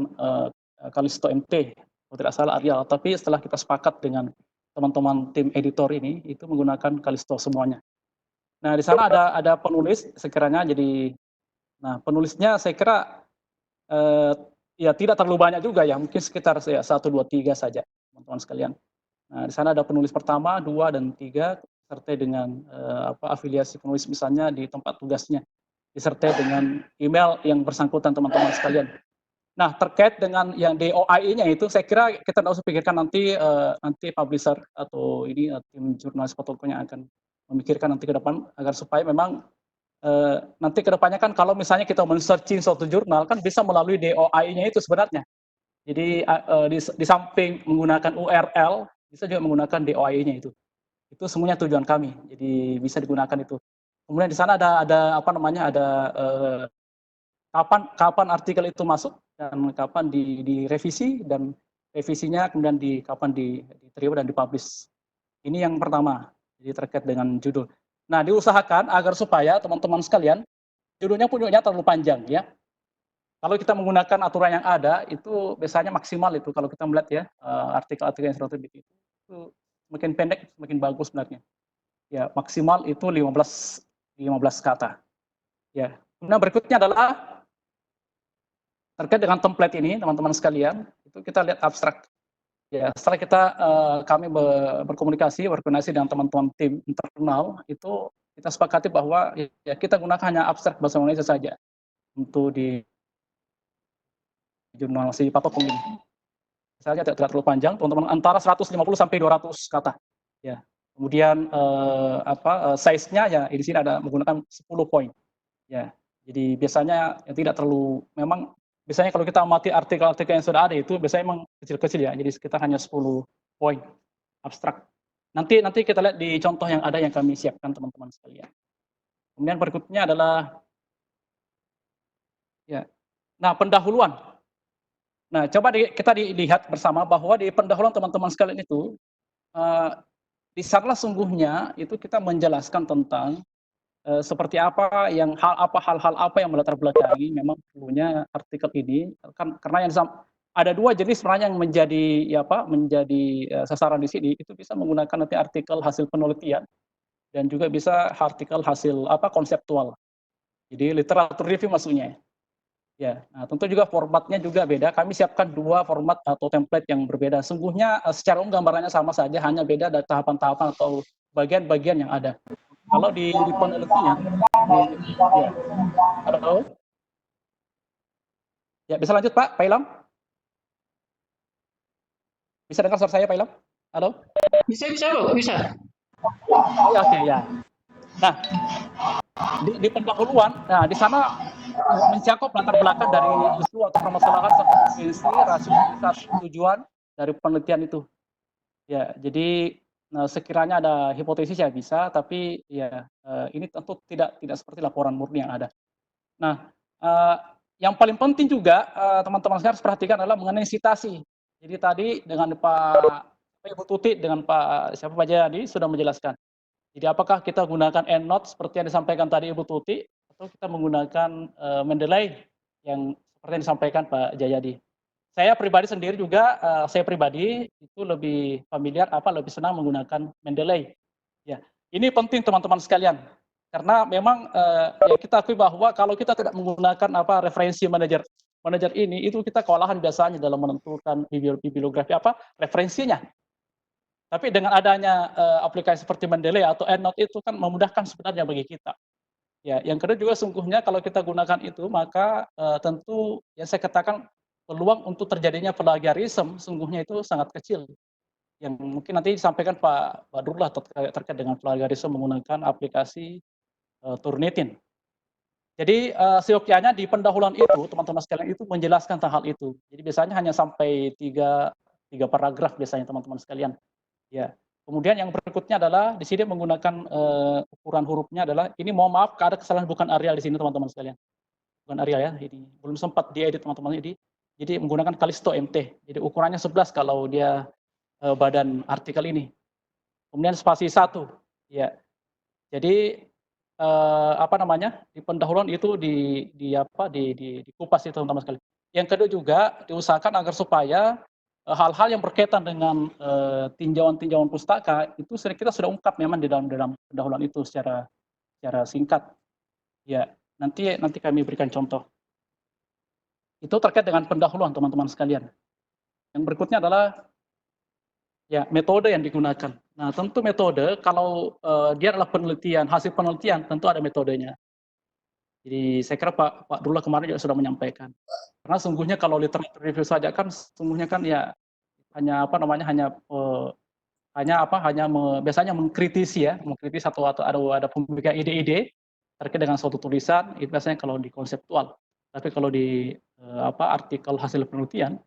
Callisto MT, kalau tidak salah Arial, tapi setelah kita sepakat dengan teman-teman tim editor ini itu menggunakan Callisto semuanya. Nah, di sana ada penulis sekiranya nah penulisnya saya kira ya tidak terlalu banyak juga ya, mungkin sekitar 1, 2, 3 saja teman-teman sekalian. Nah, di sana ada penulis pertama, 2, dan 3 disertai dengan afiliasi penulis misalnya di tempat tugasnya, disertai dengan email yang bersangkutan teman-teman sekalian. Nah, terkait dengan yang DOI-nya itu saya kira kita tidak usah pikirkan nanti publisher atau ini tim jurnalis Patokong yang akan memikirkan nanti ke depan agar supaya memang nanti ke depannya kan kalau misalnya kita men-searching suatu jurnal kan bisa melalui DOI-nya itu sebenarnya. Jadi di samping menggunakan URL bisa juga menggunakan DOI-nya itu. Itu semuanya tujuan kami. Jadi bisa digunakan itu. Kemudian di sana ada kapan artikel itu masuk dan kapan direvisi dan revisinya kemudian kapan diterima dan dipublish. Ini yang pertama. Jadi terkait dengan judul. Nah, diusahakan agar supaya teman-teman sekalian judulnya terlalu panjang ya. Kalau kita menggunakan aturan yang ada itu biasanya maksimal itu kalau kita melihat ya artikel-artikel yang sudah terbit itu semakin pendek semakin bagus sebenarnya. Ya, maksimal itu 15 kata. Ya. Nah, berikutnya adalah terkait dengan template ini teman-teman sekalian, itu kita lihat abstrak. Ya, setelah kami berkomunikasi dengan teman-teman tim internal itu kita sepakati bahwa ya kita gunakan hanya abstrak bahasa Indonesia saja untuk di jurnal si Patokong ini. Misalnya tidak terlalu panjang, teman-teman antara 150 sampai 200 kata. Ya. Kemudian size-nya ya di sini ada menggunakan 10 poin. Ya. Jadi biasanya yang tidak terlalu memang biasanya kalau kita amati artikel-artikel yang sudah ada itu biasanya memang kecil-kecil ya. Jadi sekitar hanya 10 poin abstrak. Nanti kita lihat di contoh yang ada yang kami siapkan teman-teman sekalian. Kemudian berikutnya adalah ya. Nah, pendahuluan. Nah, coba kita dilihat bersama bahwa di pendahuluan teman-teman sekalian itu di sanalah sungguhnya itu kita menjelaskan tentang seperti apa hal-hal apa yang melatar belakangi memang perlunya artikel ini karena yang ada 2 jenis sebenarnya yang menjadi sasaran di sini itu bisa menggunakan nanti artikel hasil penelitian dan juga bisa artikel hasil konseptual. Jadi literatur review maksudnya. Ya, nah tentu juga formatnya juga beda. Kami siapkan 2 format atau template yang berbeda. Sungguhnya secara umum gambarannya sama saja, hanya beda ada tahapan-tahapan atau bagian-bagian yang ada. Kalau di penelitian, ya, halo, ya bisa lanjut Pak Ilham? Bisa dengar suara saya Pak Ilham? Halo? Bisa Pak, bisa. Ya, oke ya. Nah, di pendahuluan, nah di sana mencakup latar belakang dari isu atau permasalahan visi, rasionalitas tujuan dari penelitian itu. Ya, jadi sekiranya ada hipotesis ya bisa, tapi ya ini tentu tidak seperti laporan murni yang ada. Nah, yang paling penting juga teman-teman harus perhatikan adalah mengenai sitasi. Jadi tadi dengan Ibu Tuti dengan Pak Jayadi sudah menjelaskan. Jadi apakah kita gunakan EndNote seperti yang disampaikan tadi Ibu Tuti atau kita menggunakan Mendeley yang seperti yang disampaikan Pak Jayadi. Saya pribadi sendiri juga itu lebih familiar lebih senang menggunakan Mendeley. Ya, ini penting teman-teman sekalian. Karena memang ya kita akui bahwa kalau kita tidak menggunakan referensi manajer ini, itu kita kewalahan biasanya dalam menentukan bibliografi referensinya. Tapi dengan adanya aplikasi seperti Mendeley atau EndNote itu kan memudahkan sebenarnya bagi kita. Ya, yang kedua juga sungguhnya kalau kita gunakan itu maka tentu yang saya katakan peluang untuk terjadinya plagiarisme sungguhnya itu sangat kecil. Yang mungkin nanti disampaikan Pak Badrullah terkait dengan plagiarisme menggunakan aplikasi Turnitin. Jadi seyogyanya di pendahuluan itu teman-teman sekalian itu menjelaskan tentang hal itu. Jadi biasanya hanya sampai tiga paragraf biasanya teman-teman sekalian. Ya. Kemudian yang berikutnya adalah di sini menggunakan ukuran hurufnya adalah ini mohon maaf ada kesalahan bukan Arial di sini teman-teman sekalian. Bukan Arial ya, ini belum sempat diedit teman-teman ini. Jadi menggunakan Kalisto MT. Jadi ukurannya 11 kalau dia badan artikel ini. Kemudian spasi 1. Ya. Jadi di pendahuluan itu dikupas itu teman-teman sekalian. Yang kedua juga diusahakan agar supaya hal-hal yang berkaitan dengan tinjauan pustaka itu kita sudah ungkap memang di dalam pendahuluan itu secara singkat. Ya, nanti kami berikan contoh. Itu terkait dengan pendahuluan teman-teman sekalian. Yang berikutnya adalah ya metode yang digunakan. Nah, tentu metode kalau dia adalah hasil penelitian tentu ada metodenya. Jadi saya kira Pak Dula kemarin juga sudah menyampaikan. Karena sungguhnya kalau literatur review saja kan sungguhnya kan ya biasanya mengkritisi atau ada pemikiran ide-ide terkait dengan suatu tulisan itu biasanya kalau di konseptual. Tapi kalau di artikel hasil penelitian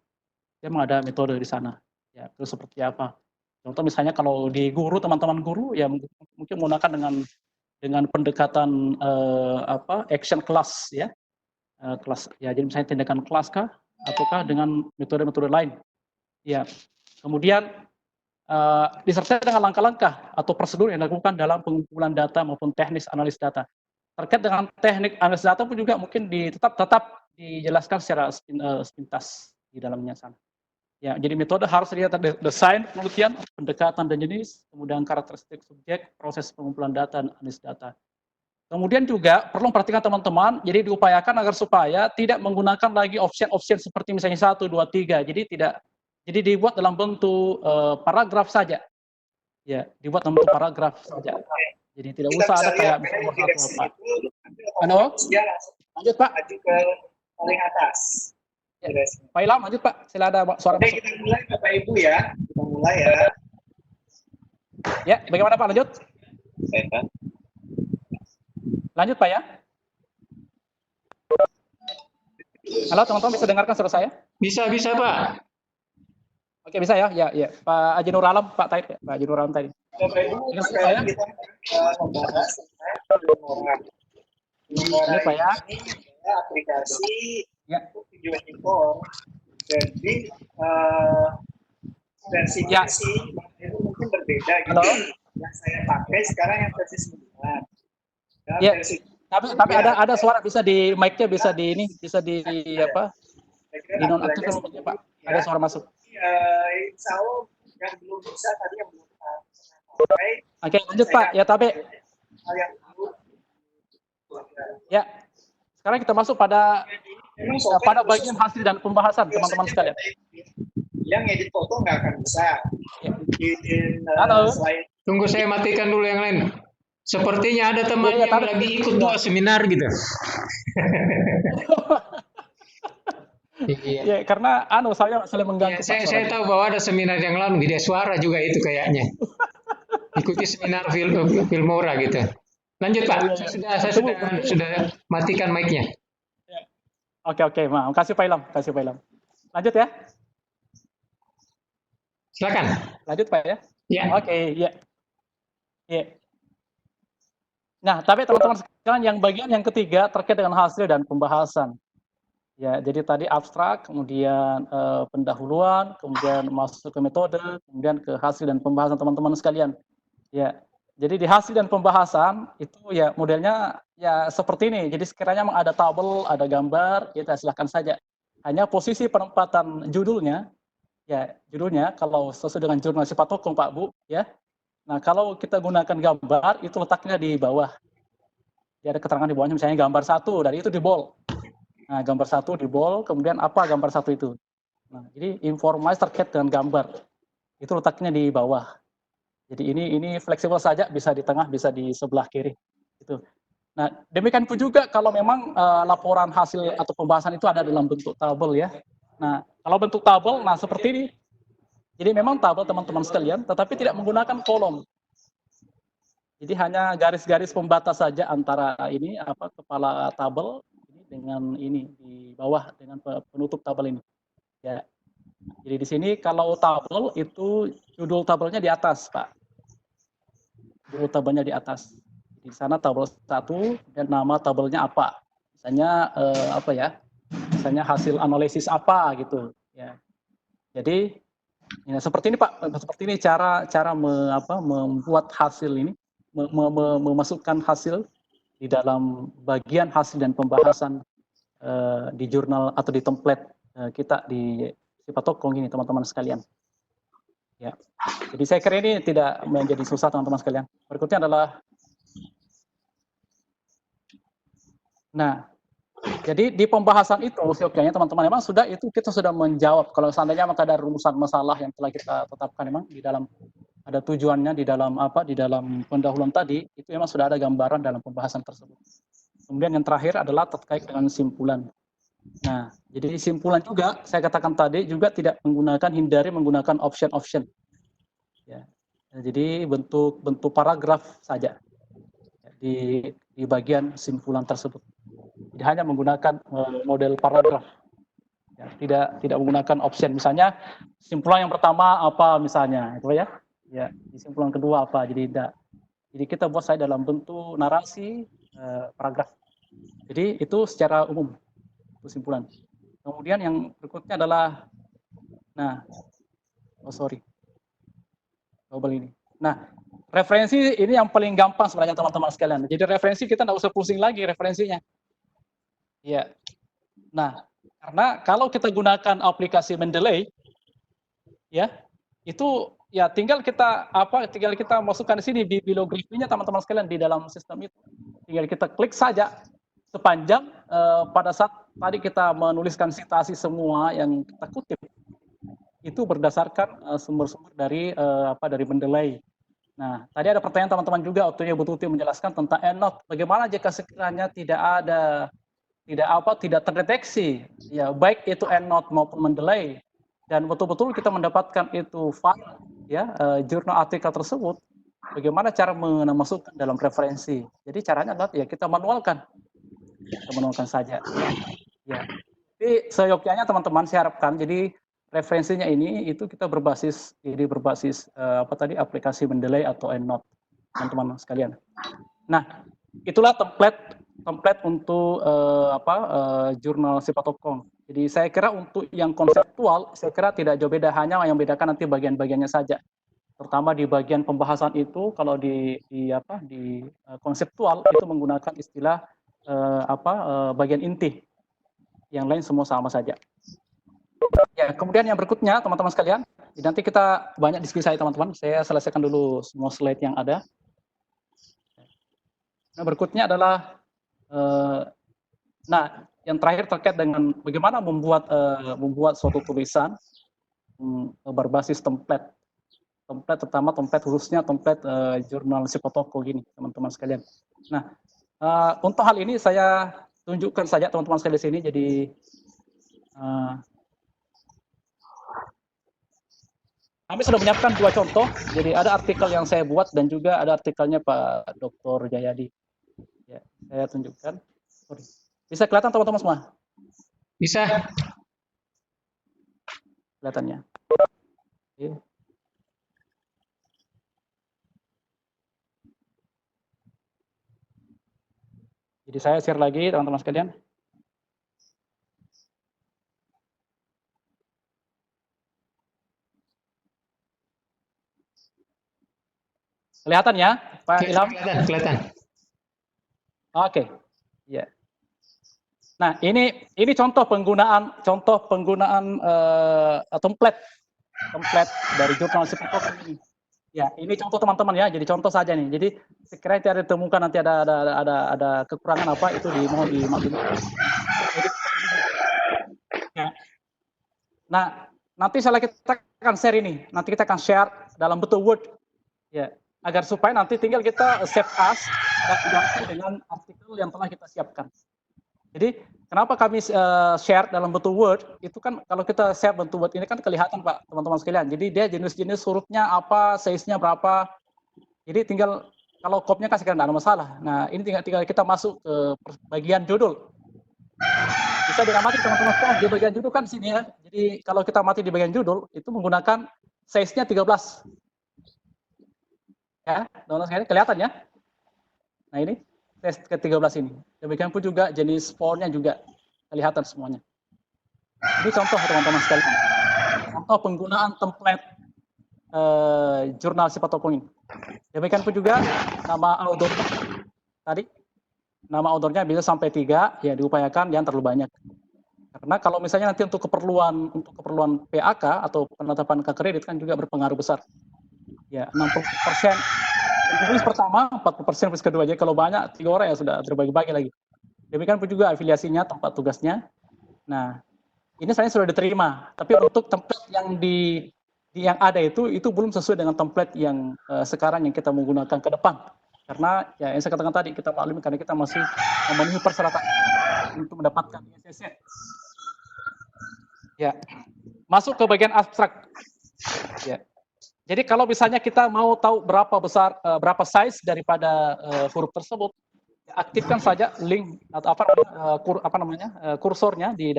dia memang ada metode di sana. Ya, itu seperti apa? Contoh misalnya kalau di teman-teman guru ya mungkin menggunakan dengan pendekatan action class ya. Kelas ya, jadi misalnya tindakan kelas kah ataukah dengan metode-metode lain. Ya. Kemudian disertai dengan langkah-langkah atau prosedur yang dilakukan dalam pengumpulan data maupun teknis analis data. Terkait dengan teknik analis data pun juga mungkin tetap dijelaskan secara sepintas di dalamnya sana. Ya, jadi metode harus dilihat desain penelitian, pendekatan dan jenis, kemudian karakteristik subjek, proses pengumpulan data dan analis data. Kemudian juga perlu perhatikan teman-teman, jadi diupayakan agar supaya tidak menggunakan lagi option seperti misalnya 1, 2, 3. Jadi dibuat dalam bentuk paragraf saja. Ya, dibuat dalam bentuk paragraf saja. Jadi tidak usah ada kayak nomor 1 apa. Lanjut Pak. Maju ke paling atas. Ya. Pak Ilham, lanjut Pak. Sila ada suara masuk. Kita mulai Bapak Ibu ya. Kita mulai ya. Ya, bagaimana Pak? Lanjut. Lanjut Pak ya. Halo teman-teman, bisa dengarkan suara saya? Bisa Pak. Oke, bisa ya. Ya. Pak Haji Nur Alam, Pak Haji Nur Alam tadi. Bapak Ibu, sekarang kita membahas tentang Ini Pak ya. Aplikasi Ya. video editor. Jadi versi itu mungkin berbeda gitu. Halo? Yang saya pakai sekarang yang versi 9. Ya. Tapi ada suara bisa di mic-nya bisa di nonaktifkan mic-nya Pak. Ada suara masuk. Insya Allah yang belum bisa tadi yang belum sampai. Oke, lanjut Pak. Ya, tapi Hal yang belum. ya. Sekarang kita masuk pada bagian hasil dan pembahasan teman-teman sekalian. Yang edit foto nggak akan bisa. Ya. Halo. Tunggu saya matikan dulu yang lain. Sepertinya ada teman Ya, yang lagi ikut 2 seminar gitu. Iya. Ya, karena saya mengganggu. Ya, saya tahu bahwa ada seminar yang lain video suara juga itu kayaknya. Ikuti seminar Filmora gitu. Lanjut Pak. Saya sudah matikan mic-nya. Oke, maaf. Kasih Pak Ilham. Lanjut ya. Silakan. Lanjut Pak ya. Ya. Oke, ya. Nah, tapi teman-teman sekarang yang bagian yang ketiga terkait dengan hasil dan pembahasan. Ya, jadi tadi abstrak, kemudian pendahuluan, kemudian masuk ke metode, kemudian ke hasil dan pembahasan teman-teman sekalian. Ya, jadi di hasil dan pembahasan itu ya modelnya ya seperti ini. Jadi sekiranya ada tabel, ada gambar, kita silakan saja. Hanya posisi penempatan judulnya kalau sesuai dengan jurnal sifat hukum Pak Bu, ya. Nah, kalau kita gunakan gambar itu letaknya di bawah. Dia ada keterangan di bawahnya, misalnya gambar 1, dari itu di bold. Nah, gambar 1 di bold, kemudian apa gambar 1 itu. Nah, jadi informasi terkait dengan gambar, itu letaknya di bawah. Jadi ini fleksibel saja, bisa di tengah, bisa di sebelah kiri. Gitu. Nah, demikian pun juga kalau memang laporan hasil atau pembahasan itu ada dalam bentuk tabel ya. Nah, kalau bentuk tabel, nah seperti ini. Jadi memang tabel teman-teman sekalian, tetapi tidak menggunakan kolom. Jadi hanya garis-garis pembatas saja antara ini kepala tabel ini dengan ini di bawah dengan penutup tabel ini. Ya. Jadi di sini kalau tabel itu judul tabelnya di atas, Pak. Judul tabelnya di atas. Di sana tabel 1 dan nama tabelnya apa. Misalnya Misalnya hasil analisis apa gitu, ya. Jadi ya, seperti ini Pak, seperti ini cara membuat hasil ini, memasukkan hasil di dalam bagian hasil dan pembahasan di jurnal atau di template kita di Sipatokong ini teman-teman sekalian. Ya, jadi saya kira ini tidak menjadi susah teman-teman sekalian. Berikutnya adalah, nah, jadi di pembahasan itu seyogyanya teman-teman memang kita sudah menjawab kalau seandainya maka ada rumusan masalah yang telah kita tetapkan memang di dalam ada tujuannya di dalam pendahuluan tadi itu memang sudah ada gambaran dalam pembahasan tersebut. Kemudian yang terakhir adalah terkait dengan simpulan. Nah, jadi simpulan juga saya katakan tadi juga tidak hindari menggunakan option. Ya. Jadi bentuk paragraf saja di bagian simpulan tersebut. Jadi hanya menggunakan model paragraf. Ya, tidak menggunakan option. Misalnya simpulan yang pertama apa misalnya, itu ya. Ya, di simpulan kedua apa. Jadi kita buat saya dalam bentuk narasi paragraf. Jadi itu secara umum kesimpulan. Kemudian yang berikutnya adalah global ini. Nah, referensi ini yang paling gampang sebenarnya teman-teman sekalian. Jadi referensi kita tidak usah pusing lagi referensinya. Ya. Nah, karena kalau kita gunakan aplikasi Mendeley, ya, itu ya tinggal kita masukkan di sini bibliografinya teman-teman sekalian di dalam sistem itu. Tinggal kita klik saja sepanjang pada saat tadi kita menuliskan sitasi semua yang kita kutip itu berdasarkan sumber-sumber dari Mendeley. Nah, tadi ada pertanyaan teman-teman juga waktu Bu Tuti menjelaskan tentang EndNote. Bagaimana jika sekiranya tidak terdeteksi ya baik itu EndNote maupun Mendeley dan betul-betul kita mendapatkan itu file ya jurnal artikel tersebut, bagaimana cara memasukkan dalam referensi. Jadi caranya adalah ya kita manualkan saja. Ya. Jadi seyogyanya teman-teman saya harapkan jadi referensinya ini itu kita berbasis aplikasi Mendeley atau EndNote teman-teman sekalian. Nah, itulah template untuk jurnal Sipatokong. Jadi saya kira untuk yang konseptual saya kira tidak jauh beda, hanya yang bedakan nanti bagian-bagiannya saja. Terutama di bagian pembahasan itu kalau di konseptual itu menggunakan istilah bagian inti. Yang lain semua sama saja. Ya, kemudian yang berikutnya teman-teman sekalian, nanti kita banyak diskusi saya teman-teman. Saya selesaikan dulu semua slide yang ada. Nah, berikutnya adalah yang terakhir terkait dengan bagaimana membuat suatu tulisan berbasis template terutama template khususnya template jurnal Sipatokong gini teman-teman sekalian. Nah, untuk hal ini saya tunjukkan saja teman-teman sekalian di sini. Jadi kami sudah menyiapkan 2 contoh. Jadi ada artikel yang saya buat dan juga ada artikelnya Pak Dr. Jayadi. Ya, saya tunjukkan. Bisa kelihatan teman-teman semua? Bisa. Kelihatannya. Oke. Jadi saya share lagi teman-teman sekalian. Kelihatan ya, Pak Ilham? Kelihatan. Oke. Ya. Nah, ini contoh penggunaan template dari jurnal Sipatokong ini. Ya, ini contoh teman-teman ya. Jadi contoh saja nih. Jadi sekiranya tidak ditemukan nanti ada kekurangan apa itu mohon dimaklumi. Jadi, ya. Nah, nanti setelah kita akan share ini, nanti kita akan share dalam bentuk Word, ya, agar supaya nanti tinggal kita save as dan ganti dengan artikel yang telah kita siapkan. Jadi kenapa kami share dalam bentuk Word? Itu kan kalau kita share bentuk Word ini kan kelihatan Pak, teman-teman sekalian. Jadi dia jenis-jenis hurufnya apa, size-nya berapa. Jadi tinggal kalau kopnya kan sekarang tidak ada masalah. Nah ini tinggal kita masuk ke bagian judul. Bisa diamati teman-teman sekalian di bagian judul kan sini ya. Jadi kalau kita amati di bagian judul itu menggunakan size-nya 13. Ya, teman-teman sekalian kelihatan ya. Nah ini tes ke-13 ini. Demikian pun juga jenis fontnya juga kelihatan semuanya. Ini contoh teman-teman sekalian. Contoh penggunaan template jurnal sifat toponim. Demikian pun juga nama author tadi. Nama authornya bisa sampai 3, ya diupayakan jangan terlalu banyak. Karena kalau misalnya nanti untuk keperluan PAK atau penetapan kredit kan juga berpengaruh besar. Ya, 60% penulis pertama, 40% penulis kedua. Jadi kalau banyak 3 orang ya sudah terbagi-bagi lagi. Demikian pun juga afiliasinya, tempat tugasnya. Nah, ini saya sudah diterima. Tapi untuk template yang ada itu belum sesuai dengan template yang sekarang yang kita menggunakan ke depan. Karena ya yang saya katakan tadi kita maklumi karena kita masih memenuhi persyaratan untuk mendapatkan ISSN. Ya, masuk ke bagian abstrak. Ya. Jadi kalau misalnya kita mau tahu berapa size daripada huruf tersebut, ya, aktifkan saja link atau kursornya di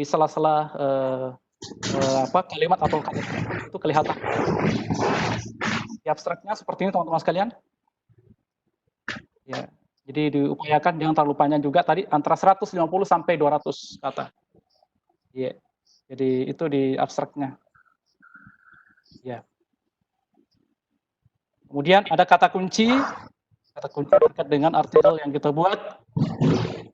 sela-sela kalimat atau kalimat itu kelihatan. Di abstraknya seperti ini teman-teman sekalian. Ya, jadi diupayakan jangan terlalu panjang juga tadi antara 150 sampai 200 kata. Ya, jadi itu di abstraknya. Ya. Kemudian ada kata kunci terkait dengan artikel yang kita buat.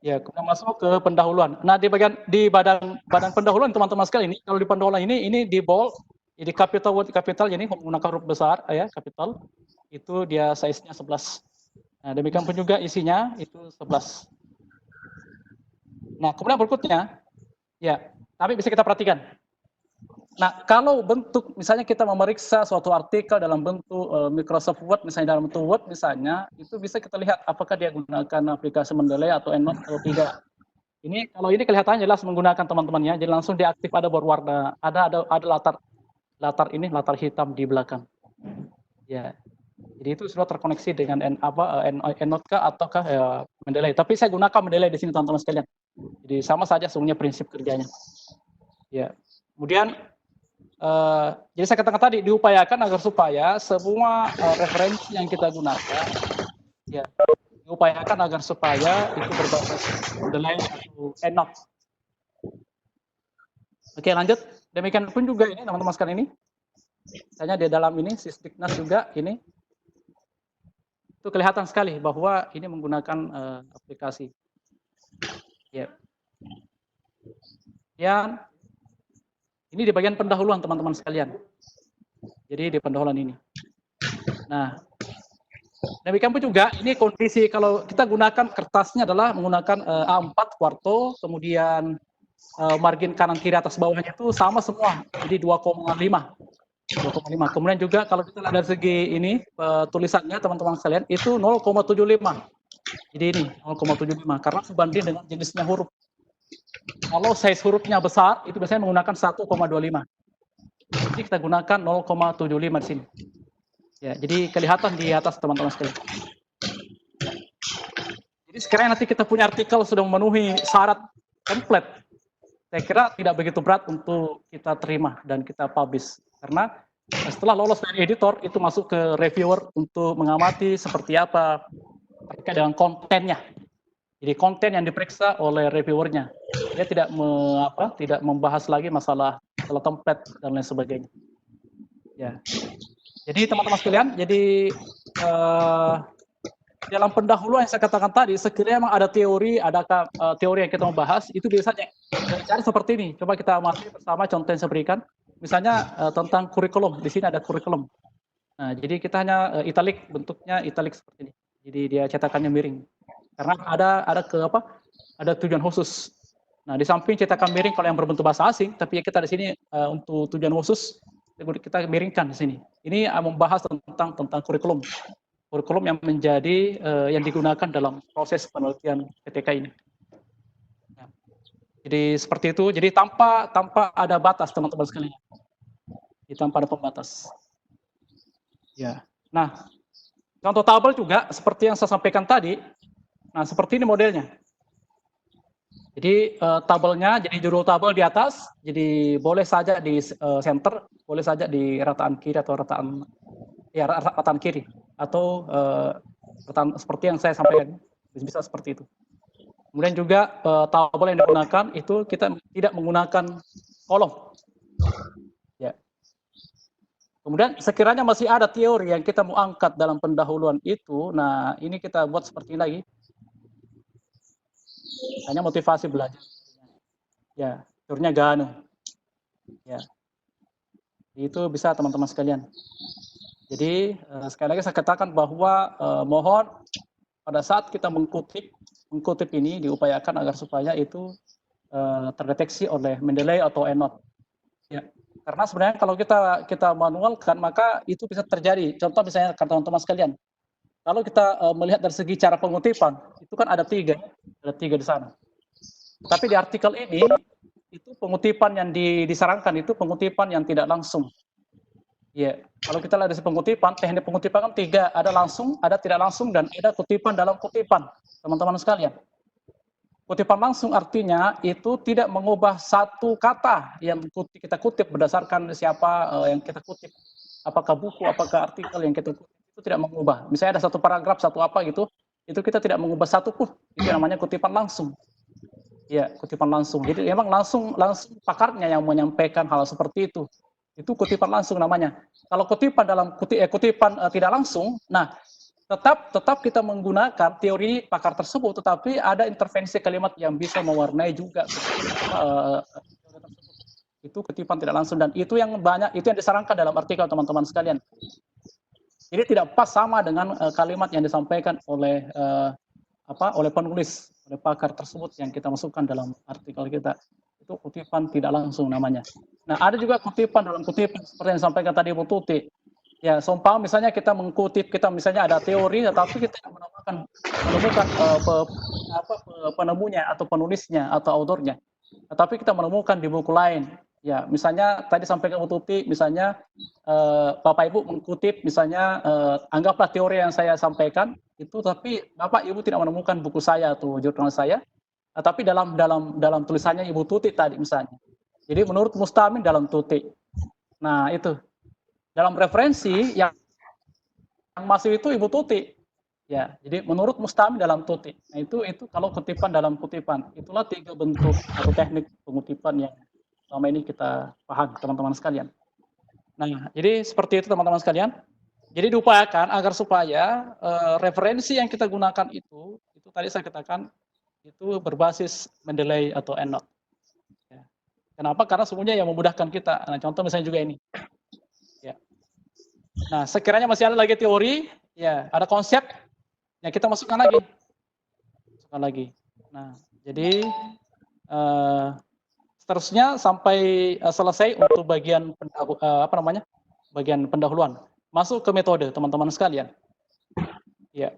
Ya, kemudian masuk ke pendahuluan. Nah, di badan pendahuluan teman-teman sekalian ini, kalau di pendahuluan ini di bold, jadi capital ini menggunakan huruf besar ya, capital. Itu dia size-nya 11. Nah, demikian pun juga isinya itu 11. Nah, kemudian berikutnya, ya, tapi bisa kita perhatikan. Nah, kalau bentuk, misalnya kita memeriksa suatu artikel dalam bentuk Microsoft Word, misalnya dalam bentuk Word misalnya, itu bisa kita lihat apakah dia gunakan aplikasi Mendeley atau EndNote atau tidak. Ini, kalau ini kelihatan jelas menggunakan teman-temannya, jadi langsung diaktif ada berwarna, ada latar hitam di belakang. Ya. Jadi itu sudah terkoneksi dengan EndNote ataukah Mendeley. Tapi saya gunakan Mendeley di sini teman-teman sekalian. Jadi sama saja sebenarnya prinsip kerjanya. Ya. Kemudian jadi saya katakan tadi diupayakan agar supaya semua referensi yang kita gunakan ya diupayakan agar supaya itu berbasis Mendeley atau EndNote. Oke, lanjut. Demikian pun juga ini teman-teman sekalian ini. Misalnya di dalam ini Sisdiknas juga ini itu kelihatan sekali bahwa ini menggunakan aplikasi. Ya. Yang ini di bagian pendahuluan teman-teman sekalian. Jadi di pendahuluan ini. Nah, demikian pun juga ini kondisi kalau kita gunakan kertasnya adalah menggunakan A4 kuarto, kemudian margin kanan kiri atas bawahnya itu sama semua. Jadi 2,5. Kemudian juga kalau kita lihat dari segi ini tulisannya teman-teman sekalian itu 0,75. Jadi ini 0,75 karena sebanding dengan jenisnya huruf. Kalau size hurufnya besar itu biasanya menggunakan 1,25. Jadi kita gunakan 0,75 di sini. Ya, jadi kelihatan di atas teman-teman sekalian. Jadi sekarang nanti kita punya artikel sudah memenuhi syarat template. Saya kira tidak begitu berat untuk kita terima dan kita publish. Karena setelah lolos dari editor, itu masuk ke reviewer untuk mengamati seperti apa terkait dengan kontennya. Jadi konten yang diperiksa oleh reviewernya. Dia tidak membahas lagi masalah template dan lain sebagainya. Ya. Jadi teman-teman sekalian, jadi dalam pendahuluan yang saya katakan tadi, sekiranya memang ada teori, teori yang kita mau bahas, itu biasanya cari seperti ini. Coba kita amati bersama contoh yang saya berikan. Misalnya tentang kurikulum, di sini ada kurikulum. Nah, jadi kita hanya italik, bentuknya italik seperti ini. Jadi dia cetakannya miring. Karena ada ada tujuan khusus. Nah, di samping cetakan miring kalau yang berbentuk bahasa asing, tapi kita di sini untuk tujuan khusus kita miringkan di sini. Ini membahas tentang kurikulum. Kurikulum yang menjadi yang digunakan dalam proses penelitian PTK ini. Nah, jadi seperti itu. Jadi tanpa ada batas teman-teman sekalian. Tanpa ada pembatas. Ya. Nah, contoh tabel juga seperti yang saya sampaikan tadi. Nah, seperti ini modelnya. Jadi tabelnya, jadi judul tabel di atas, jadi boleh saja di center, boleh saja di rataan kiri atau rataan kiri, atau rataan seperti yang saya sampaikan, bisa seperti itu. Kemudian juga tabel yang digunakan itu kita tidak menggunakan kolom. Ya. Kemudian sekiranya masih ada teori yang kita mau angkat dalam pendahuluan itu, nah ini kita buat seperti ini lagi. Hanya motivasi belajar. Ya, teorinya Gano. Ya. Itu bisa teman-teman sekalian. Jadi sekali lagi saya katakan bahwa mohon pada saat kita mengkutip ini diupayakan agar supaya itu terdeteksi oleh Mendeley atau ENOT. Ya. Karena sebenarnya kalau kita manualkan maka itu bisa terjadi. Contoh misalnya teman-teman sekalian, kalau kita melihat dari segi cara pengutipan, itu kan ada tiga di sana. Tapi di artikel ini itu pengutipan yang disarankan itu pengutipan yang tidak langsung. Ya, kalau kita lihat dari pengutipan, teknik pengutipan kan tiga, ada langsung, ada tidak langsung, dan ada kutipan dalam kutipan, teman-teman sekalian. Kutipan langsung artinya itu tidak mengubah satu kata yang kita kutip berdasarkan siapa yang kita kutip. Apakah buku, apakah artikel yang kita kutip, itu tidak mengubah. Misalnya ada satu paragraf, satu apa gitu, itu kita tidak mengubah satu pun. Itu namanya kutipan langsung. Ya, kutipan langsung. Jadi memang langsung pakarnya yang menyampaikan hal seperti itu. Itu kutipan langsung namanya. Kalau kutipan kutipan tidak langsung, nah tetap kita menggunakan teori pakar tersebut, tetapi ada intervensi kalimat yang bisa mewarnai juga itu kutipan tidak langsung, dan itu yang disarankan dalam artikel teman-teman sekalian. Jadi tidak pas sama dengan kalimat yang disampaikan oleh penulis, oleh pakar tersebut yang kita masukkan dalam artikel kita. Itu kutipan tidak langsung namanya. Nah, ada juga kutipan dalam kutipan seperti yang disampaikan tadi Bu Tuti. Ya, sompang misalnya kita mengkutip, kita misalnya ada teori, tapi kita menemukan penemunya atau penulisnya atau autornya. Tapi kita menemukan di buku lain. Ya, misalnya tadi sampaikan Bu Tuti, misalnya Bapak Ibu mengkutip, misalnya anggaplah teori yang saya sampaikan itu, tapi Bapak Ibu tidak menemukan buku saya atau jurnal saya, tapi dalam tulisannya Ibu Tuti tadi misalnya. Jadi menurut Mustamin dalam Tuti. Nah, itu. Dalam referensi yang masih itu Ibu Tuti. Ya, jadi menurut Mustamin dalam Tuti. Nah, itu kalau kutipan dalam kutipan. Itulah tiga bentuk atau teknik pengutipan yang selama ini kita paham, teman-teman sekalian. Nah, jadi seperti itu teman-teman sekalian. Jadi diupayakan agar supaya referensi yang kita gunakan itu tadi saya katakan itu berbasis Mendeley atau ENOT. Ya. Kenapa? Karena semuanya yang memudahkan kita. Nah, contoh misalnya juga ini. Ya. Nah, sekiranya masih ada lagi teori, ya ada konsep, ya kita masukkan lagi. Nah, jadi seterusnya sampai selesai untuk bagian bagian pendahuluan. Masuk ke metode, teman-teman sekalian. Ya,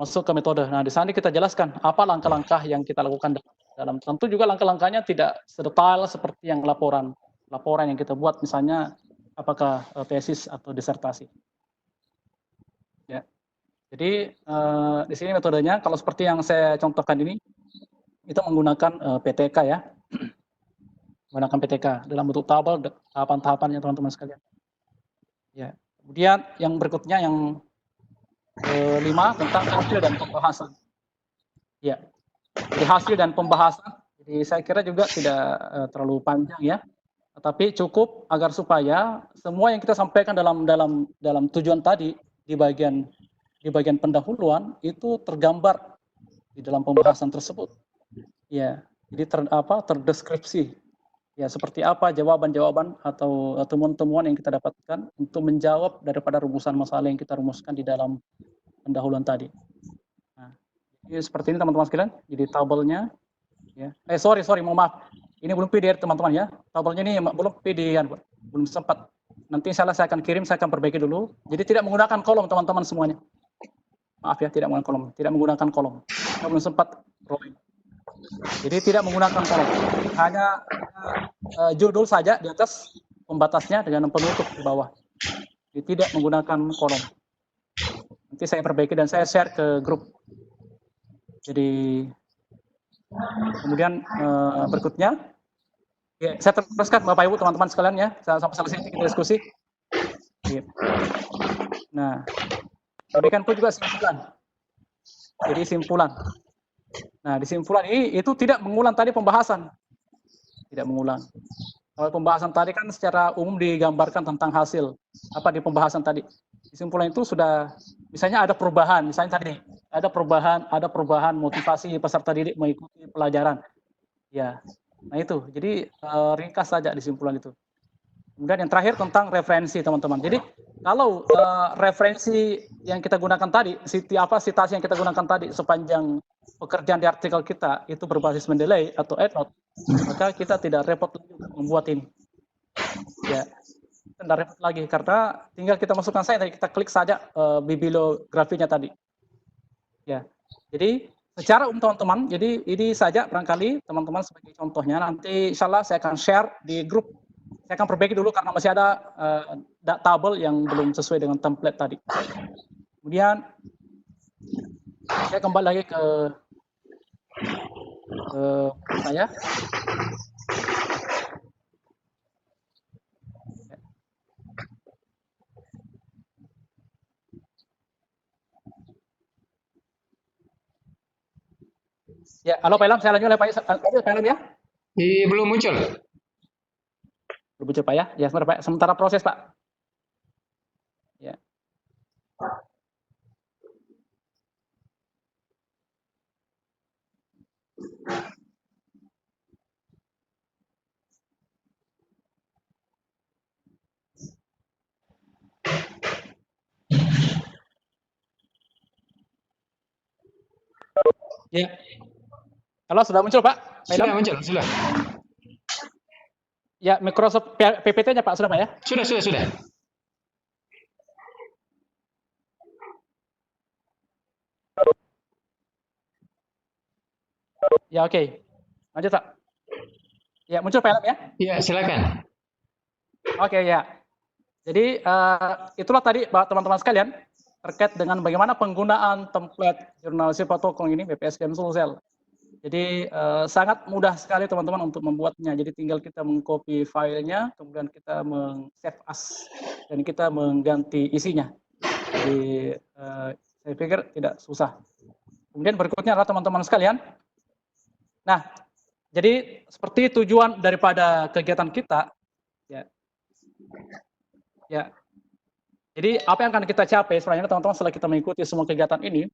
masuk ke metode. Nah, di sana kita jelaskan apa langkah-langkah yang kita lakukan dalam. Tentu juga langkah-langkahnya tidak sedetail seperti yang laporan yang kita buat, misalnya apakah tesis atau disertasi. Ya. Jadi di sini metodenya, kalau seperti yang saya contohkan ini, itu menggunakan PTK ya. Menggunakan PTK dalam bentuk tabel, tahapan-tahapannya teman-teman sekalian. Ya. Kemudian yang berikutnya yang kelima tentang hasil dan pembahasan. Ya. Jadi hasil dan pembahasan. Jadi saya kira juga tidak terlalu panjang ya. Tapi cukup agar supaya semua yang kita sampaikan dalam tujuan tadi di bagian pendahuluan itu tergambar di dalam pembahasan tersebut. Ya, jadi terdeskripsi ya seperti apa jawaban-jawaban atau temuan-temuan yang kita dapatkan untuk menjawab daripada rumusan masalah yang kita rumuskan di dalam pendahuluan tadi. Nah, jadi seperti ini teman-teman sekalian. Jadi tabelnya, ya. Sorry, mohon maaf. Ini belum PDF teman-teman ya. Tabelnya ini belum PDF, belum sempat. Nanti insyaallah saya akan kirim, saya akan perbaiki dulu. Jadi tidak menggunakan kolom teman-teman semuanya. Maaf ya, tidak menggunakan kolom. Saya belum sempat rolling. Jadi tidak menggunakan kolom, hanya judul saja di atas, pembatasnya dengan penutup di bawah. Jadi tidak menggunakan kolom. Nanti saya perbaiki dan saya share ke grup. Jadi kemudian berikutnya, ya, saya teruskan Bapak Ibu teman-teman sekalian ya, sampai selesai kita diskusi. Nah, demikian pun juga simpulan. Jadi simpulan. Nah, di simpulan ini itu tidak mengulang tadi pembahasan. Tidak mengulang. Kalau pembahasan tadi kan secara umum digambarkan tentang hasil. Apa di pembahasan tadi? Di simpulan itu sudah, misalnya ada perubahan, misalnya tadi ada perubahan motivasi peserta didik mengikuti pelajaran. Ya. Nah itu. Jadi ringkas saja di simpulan itu. Kemudian yang terakhir tentang referensi teman-teman. Jadi kalau referensi yang kita gunakan tadi, citasi yang kita gunakan tadi sepanjang pekerjaan di artikel kita itu berbasis Mendeley atau EndNote, maka kita tidak repot lagi untuk membuat ini. Ya, tidak repot lagi karena tinggal kita masukkan saja, kita klik saja bibliografinya tadi. Ya, jadi secara teman-teman, jadi ini saja barangkali teman-teman sebagai contohnya. Nanti insya Allah saya akan share di grup. Saya akan perbaiki dulu karena masih ada tabel yang belum sesuai dengan template tadi. Kemudian saya kembali lagi ke saya. Ya, halo Pak Ilham, saya lanjut Pak Ilham ya. Belum muncul. Belum muncul Pak ya. Ya, sebentar Pak. Sementara proses Pak. Ya. Ya. Halo, sudah muncul Pak? Sudah muncul, sudah. Ya, Microsoft PPT-nya Pak, sudah Pak ya? Sudah. Ya, oke. Lanjut Pak. Ya, muncul Pak Ilham ya? Ya, silakan. Oke, ya. Jadi, itulah tadi teman-teman sekalian, terkait dengan bagaimana penggunaan template jurnalistik protokol ini, BPSDM Sulsel. Jadi, sangat mudah sekali teman-teman untuk membuatnya. Jadi, tinggal kita mengcopy filenya, kemudian kita meng-save as, dan kita mengganti isinya. Jadi, saya pikir tidak susah. Kemudian berikutnya adalah teman-teman sekalian. Nah, jadi seperti tujuan daripada kegiatan kita, ya. Jadi apa yang akan kita capai sebenarnya teman-teman setelah kita mengikuti semua kegiatan ini,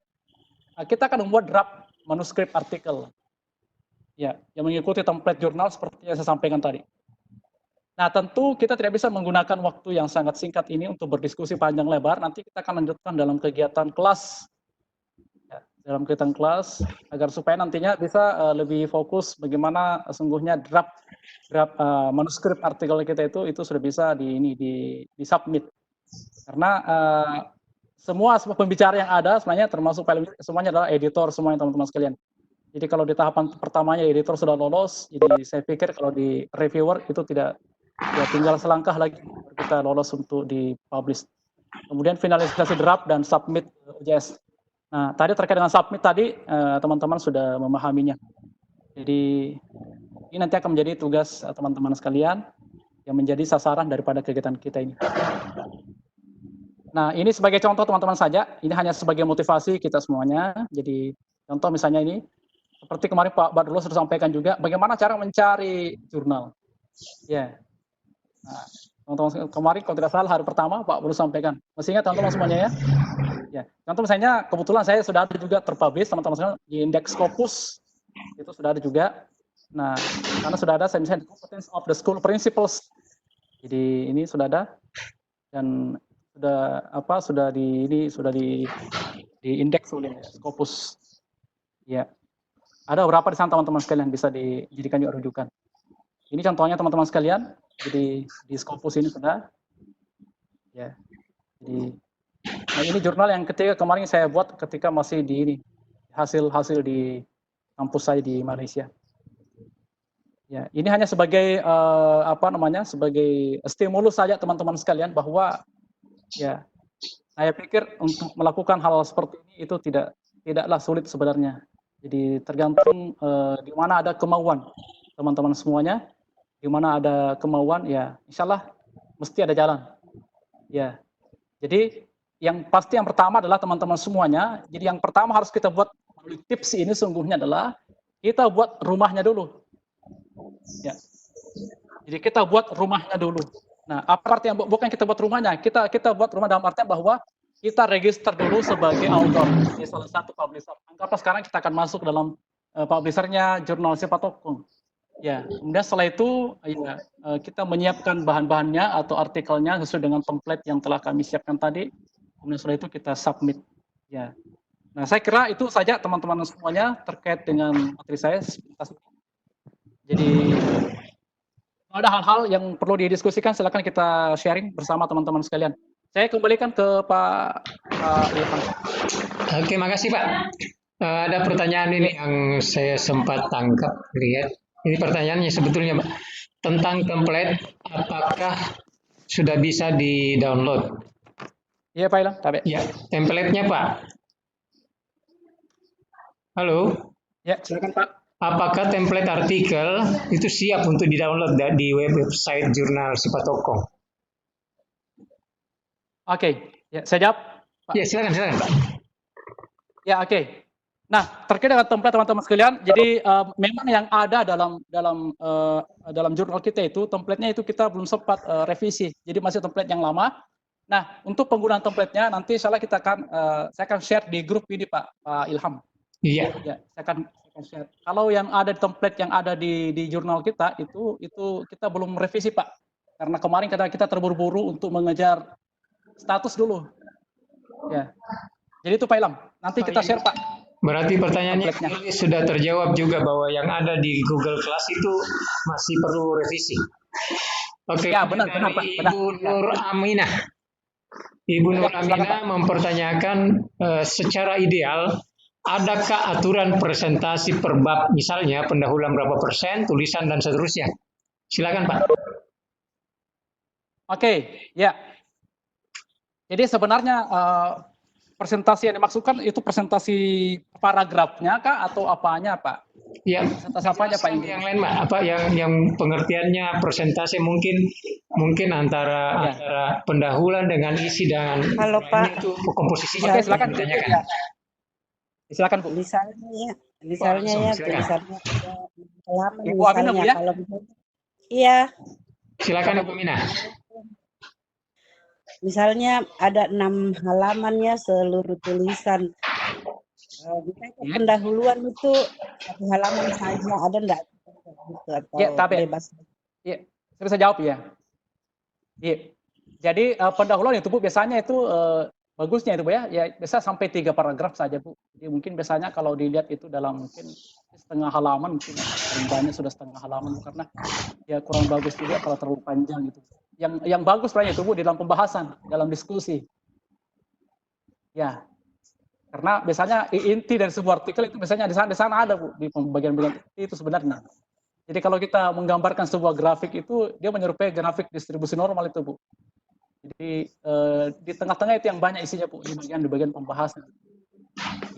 kita akan membuat draft manuskrip artikel, ya, yang mengikuti template jurnal seperti yang saya sampaikan tadi. Nah, tentu kita tidak bisa menggunakan waktu yang sangat singkat ini untuk berdiskusi panjang lebar. Nanti kita akan lanjutkan dalam kegiatan kelas. Agar supaya nantinya bisa lebih fokus bagaimana sungguhnya draft manuskrip artikel kita itu sudah bisa di submit karena semua pembicara yang ada sebenarnya termasuk semuanya adalah editor semuanya teman-teman sekalian. Jadi kalau di tahapan pertamanya editor sudah lolos, jadi saya pikir kalau di reviewer itu tidak, ya tinggal selangkah lagi kita lolos untuk dipublish. Kemudian finalisasi draft dan submit OJS. Nah, tadi terkait dengan submit tadi, teman-teman sudah memahaminya. Jadi, ini nanti akan menjadi tugas teman-teman sekalian yang menjadi sasaran daripada kegiatan kita ini. Nah, ini sebagai contoh teman-teman saja, ini hanya sebagai motivasi kita semuanya. Jadi, contoh misalnya ini, seperti kemarin Pak Badrullah sudah sampaikan juga, bagaimana cara mencari jurnal. Ya. Nah, teman-teman kemarin kalau tidak salah hari pertama Pak Badrullah sampaikan. Masih ingat teman-teman semuanya ya? Ya, contoh misalnya kebetulan saya sudah ada juga terpublish teman-teman di Indeks Scopus itu sudah ada juga. Nah, karena sudah ada misalnya competence of the school principals. Jadi ini sudah ada dan sudah di indeks oleh Scopus. Ya. Ada beberapa di sana teman-teman sekalian bisa dijadikan juga rujukan. Ini contohnya teman-teman sekalian. Jadi di Scopus ini sudah. Ya. Jadi nah ini jurnal yang ketiga kemarin saya buat ketika masih di ini hasil di kampus saya di Malaysia. Ya, ini hanya sebagai sebagai stimulus saja teman-teman sekalian bahwa ya saya pikir untuk melakukan hal seperti ini itu tidaklah sulit sebenarnya. Jadi tergantung di mana ada kemauan teman-teman semuanya, di mana ada kemauan ya insyaallah mesti ada jalan. Ya. Jadi yang pertama adalah teman-teman semuanya. Jadi yang pertama harus kita buat melalui tips ini sungguhnya adalah kita buat rumahnya dulu. Ya. Jadi kita buat rumahnya dulu. Nah, apa artinya bukan kita buat rumahnya? Kita buat rumah dalam artian bahwa kita register dulu sebagai author di salah satu publisher. Anggaplah sekarang kita akan masuk dalam publishernya Jurnal Sipatokong. Ya, kemudian setelah itu ya, kita menyiapkan bahan-bahannya atau artikelnya sesuai dengan template yang telah kami siapkan tadi. Kemudian setelah itu kita submit. Ya. Nah, saya kira itu saja teman-teman semuanya terkait dengan materi saya. Jadi ada hal-hal yang perlu didiskusikan, silakan kita sharing bersama teman-teman sekalian. Saya kembalikan ke Pak Ilham. Oke, makasih Pak. Ada pertanyaan ini yang saya sempat tangkap, lihat. Ini pertanyaannya sebetulnya Pak, tentang template, apakah sudah bisa di-download? Iya Pak Ilham, tabe. Ya, template-nya Pak. Halo? Ya, silakan Pak. Apakah template artikel itu siap untuk di-download di website Jurnal Sipatokong? Oke, ya saya jawab. Pak. Ya, silakan Pak. Ya, oke. Nah, terkait dengan template teman-teman sekalian, jadi memang yang ada dalam jurnal kita itu template-nya itu kita belum sempat revisi. Jadi masih template yang lama. Nah, untuk penggunaan template-nya nanti saya akan share di grup ini Pak Ilham. Iya. Ya, saya akan share. Kalau yang ada di template yang ada di jurnal kita itu kita belum revisi Pak. Karena kemarin kita terburu-buru untuk mengejar status dulu. Ya. Jadi itu Pak Ilham. Nanti kita share Pak. Berarti pertanyaannya sudah terjawab juga bahwa yang ada di Google Class itu masih perlu revisi. Oke. Ya, benar Pak. Ibu Nur Aminah. Ibu Nur Aminah mempertanyakan secara ideal, adakah aturan presentasi per bab, misalnya pendahuluan berapa persen, tulisan dan seterusnya? Silakan Pak. Oke, ya. Jadi sebenarnya presentasi yang dimaksudkan itu presentasi paragrafnya kah atau apanya Pak? Ya, presentasi apanya Pak? Yang lain Pak, apa yang pengertiannya presentasi mungkin antara pendahuluan dengan isi dan Halo Pak. itu komposisinya. Oke, silakan ditanyakan. Silakan Bu. Misalnya ya tulisannya halaman Ibu Aminah, Bu, ya? kalau iya. Silakan Ibu Mina. Misalnya ada 6 halamannya seluruh tulisan. Pendahuluan itu 1 halaman saja, ada enggak? Atau Ya, tapi bebas? ya, saya bisa jawab ya. Iya. Jadi pendahuluan itu Bu biasanya itu bagusnya itu Bu ya bisa sampai 3 paragraf saja Bu. Jadi mungkin biasanya kalau dilihat itu dalam mungkin setengah halaman, mungkin rendahnya sudah setengah halaman karena ya kurang bagus juga kalau terlalu panjang gitu. Yang bagus sebenarnya itu Bu di dalam pembahasan, dalam diskusi. Ya. Karena biasanya inti dari sebuah artikel itu biasanya di sana ada Bu di bagian-bagian itu sebenarnya. Jadi kalau kita menggambarkan sebuah grafik itu dia menyerupai grafik distribusi normal itu Bu. Jadi di tengah-tengah itu yang banyak isinya Bu di bagian pembahasan.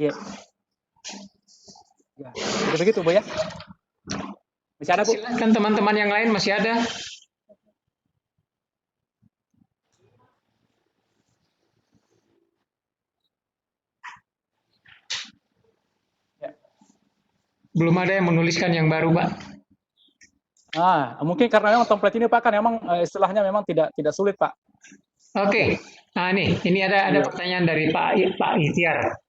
Iya. Ya, jadi begitu Bu ya. Masih ada Bu? Silakan teman-teman yang lain masih ada. Ya. Belum ada yang menuliskan yang baru Pak. Mungkin karena memang template ini Pak kan memang istilahnya memang tidak sulit Pak. Oke. Nah ini ada pertanyaan dari Pak Itiar.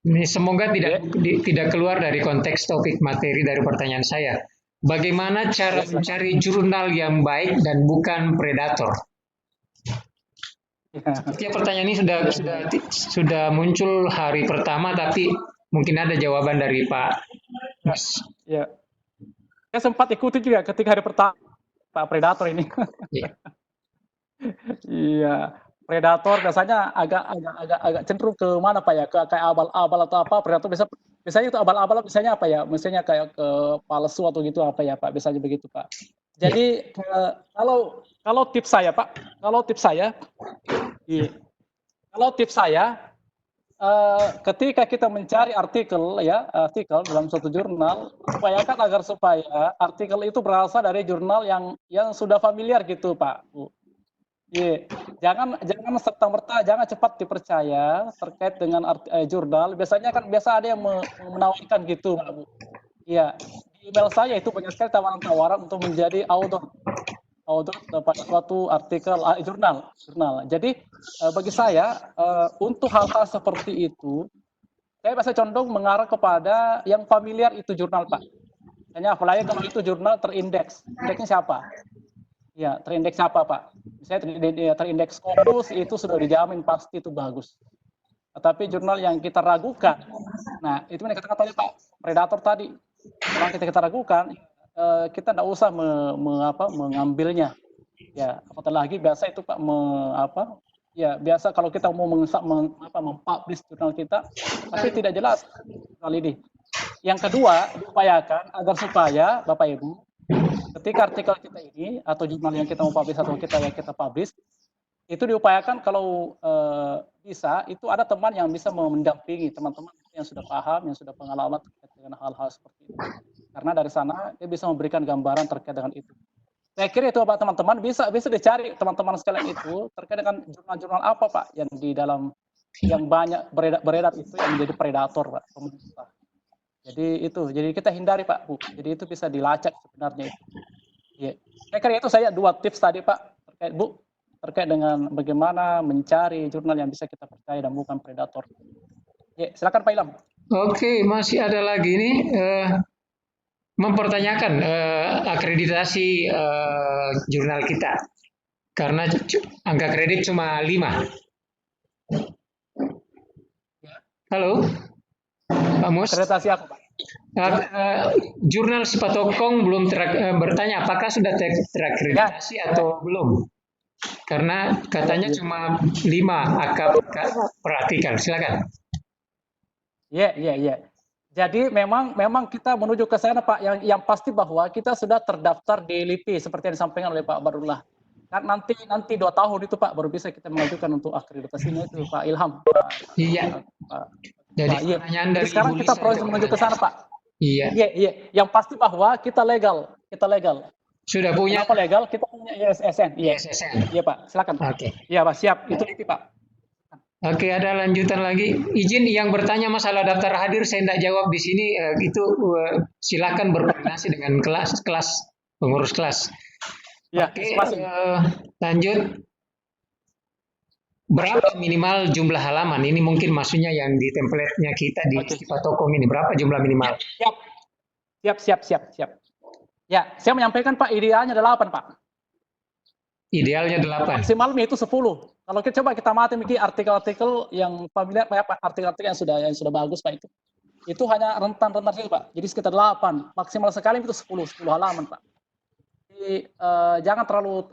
Ini semoga tidak keluar dari konteks topik materi dari pertanyaan saya. bagaimana cara mencari jurnal yang baik dan bukan predator? Sepertinya pertanyaan ini sudah muncul hari pertama, tapi mungkin ada jawaban dari Pak Mas. Ya, saya sempat ikuti juga ketika hari pertama Pak Predator ini. Ya. Iya, predator biasanya agak cenderung ke mana Pak ya? Ke kayak abal-abal atau apa? Predator biasanya itu abal-abal biasanya apa ya? Misalnya kayak ke palsu atau gitu apa ya Pak? Biasanya begitu Pak. Jadi kalau tips saya Pak, iya, kalau tips saya ketika kita mencari artikel dalam suatu jurnal, upayakan agar supaya artikel itu berasal dari jurnal yang sudah familiar gitu Pak, Bu. Iya, jangan serta-merta, jangan cepat dipercaya terkait dengan jurnal. Biasanya kan ada yang menawarkan gitu, Pak, Bu. Iya, di email saya itu banyak sekali tawaran-tawaran untuk menjadi author pada suatu artikel jurnal. Jadi bagi saya untuk hal-hal seperti itu, saya biasa condong mengarah kepada yang familiar itu jurnal, Pak. Hanya apalagi kalau itu jurnal terindeks. Indeksnya siapa? Ya, terindeks apa Pak? Misalnya terindeks Scopus itu sudah dijamin pasti itu bagus. Tetapi jurnal yang kita ragukan, nah itu yang dikatakan tadi Pak, predator tadi. Kalau kita ragukan, kita tidak usah mengambilnya. Ya, apatah lagi biasa itu Pak, ya biasa kalau kita mau mempublish jurnal kita, tapi tidak jelas jurnal ini. Yang kedua, diupayakan agar supaya Bapak Ibu, ketika artikel kita ini atau jurnal yang kita mau publish atau yang kita publish itu diupayakan kalau bisa itu ada teman yang bisa mendampingi teman-teman yang sudah paham, yang sudah pengalaman terkait dengan hal-hal seperti itu. Karena dari sana dia bisa memberikan gambaran terkait dengan itu. Saya kira itu Pak teman-teman bisa dicari teman-teman sekalian itu terkait dengan jurnal-jurnal apa Pak yang di dalam yang banyak beredar itu yang menjadi predator Pak pemerintah. Jadi kita hindari Pak Bu. Jadi itu bisa dilacak sebenarnya itu. Ya. Saya kira itu saya 2 tips tadi Pak terkait dengan bagaimana mencari jurnal yang bisa kita percaya dan bukan predator. Ya, silakan Pak Ilham. Oke, masih ada lagi nih mempertanyakan akreditasi jurnal kita karena angka kredit cuma 5. Halo, Pak Mus. Akreditasi apa Pak? Jurnal Sipatokong belum bertanya apakah sudah terakreditasi atau belum. Karena katanya cuma 5 akap per artikel. Silakan. Iya. Jadi memang kita menuju ke sana Pak. Yang pasti bahwa kita sudah terdaftar di LIPI seperti yang disampaikan oleh Pak Badrullah. Kan nanti 2 tahun itu Pak baru bisa kita mengajukan untuk akreditasinya itu Pak Ilham. Iya. Jadi pertanyaan dari sekarang kita proses menuju ke sana Pak. Iya. Yang pasti bahwa kita legal. Sudah punya? Kenapa legal? Kita punya ISSN. Iya Pak, silakan. Oke. Iya Pak, siap. Itu LIPI Pak. Oke, ada lanjutan lagi. Izin yang bertanya masalah daftar hadir saya tidak jawab di sini. Silakan berkoordinasi dengan kelas pengurus kelas. Ya, oke, lanjut. Berapa minimal jumlah halaman? Ini mungkin maksudnya yang di template-nya kita di Sipatokong ini. Berapa jumlah minimal? Siap. Ya, saya menyampaikan Pak, idealnya 8 Pak. Idealnya 8. Maksimalnya itu 10. Kalau kita coba kita mati artikel-artikel yang familiar, artikel-artikel yang sudah bagus Pak itu hanya rentan-rentan saja Pak. Jadi sekitar 8. Maksimal sekali itu 10 halaman Pak. Jadi jangan terlalu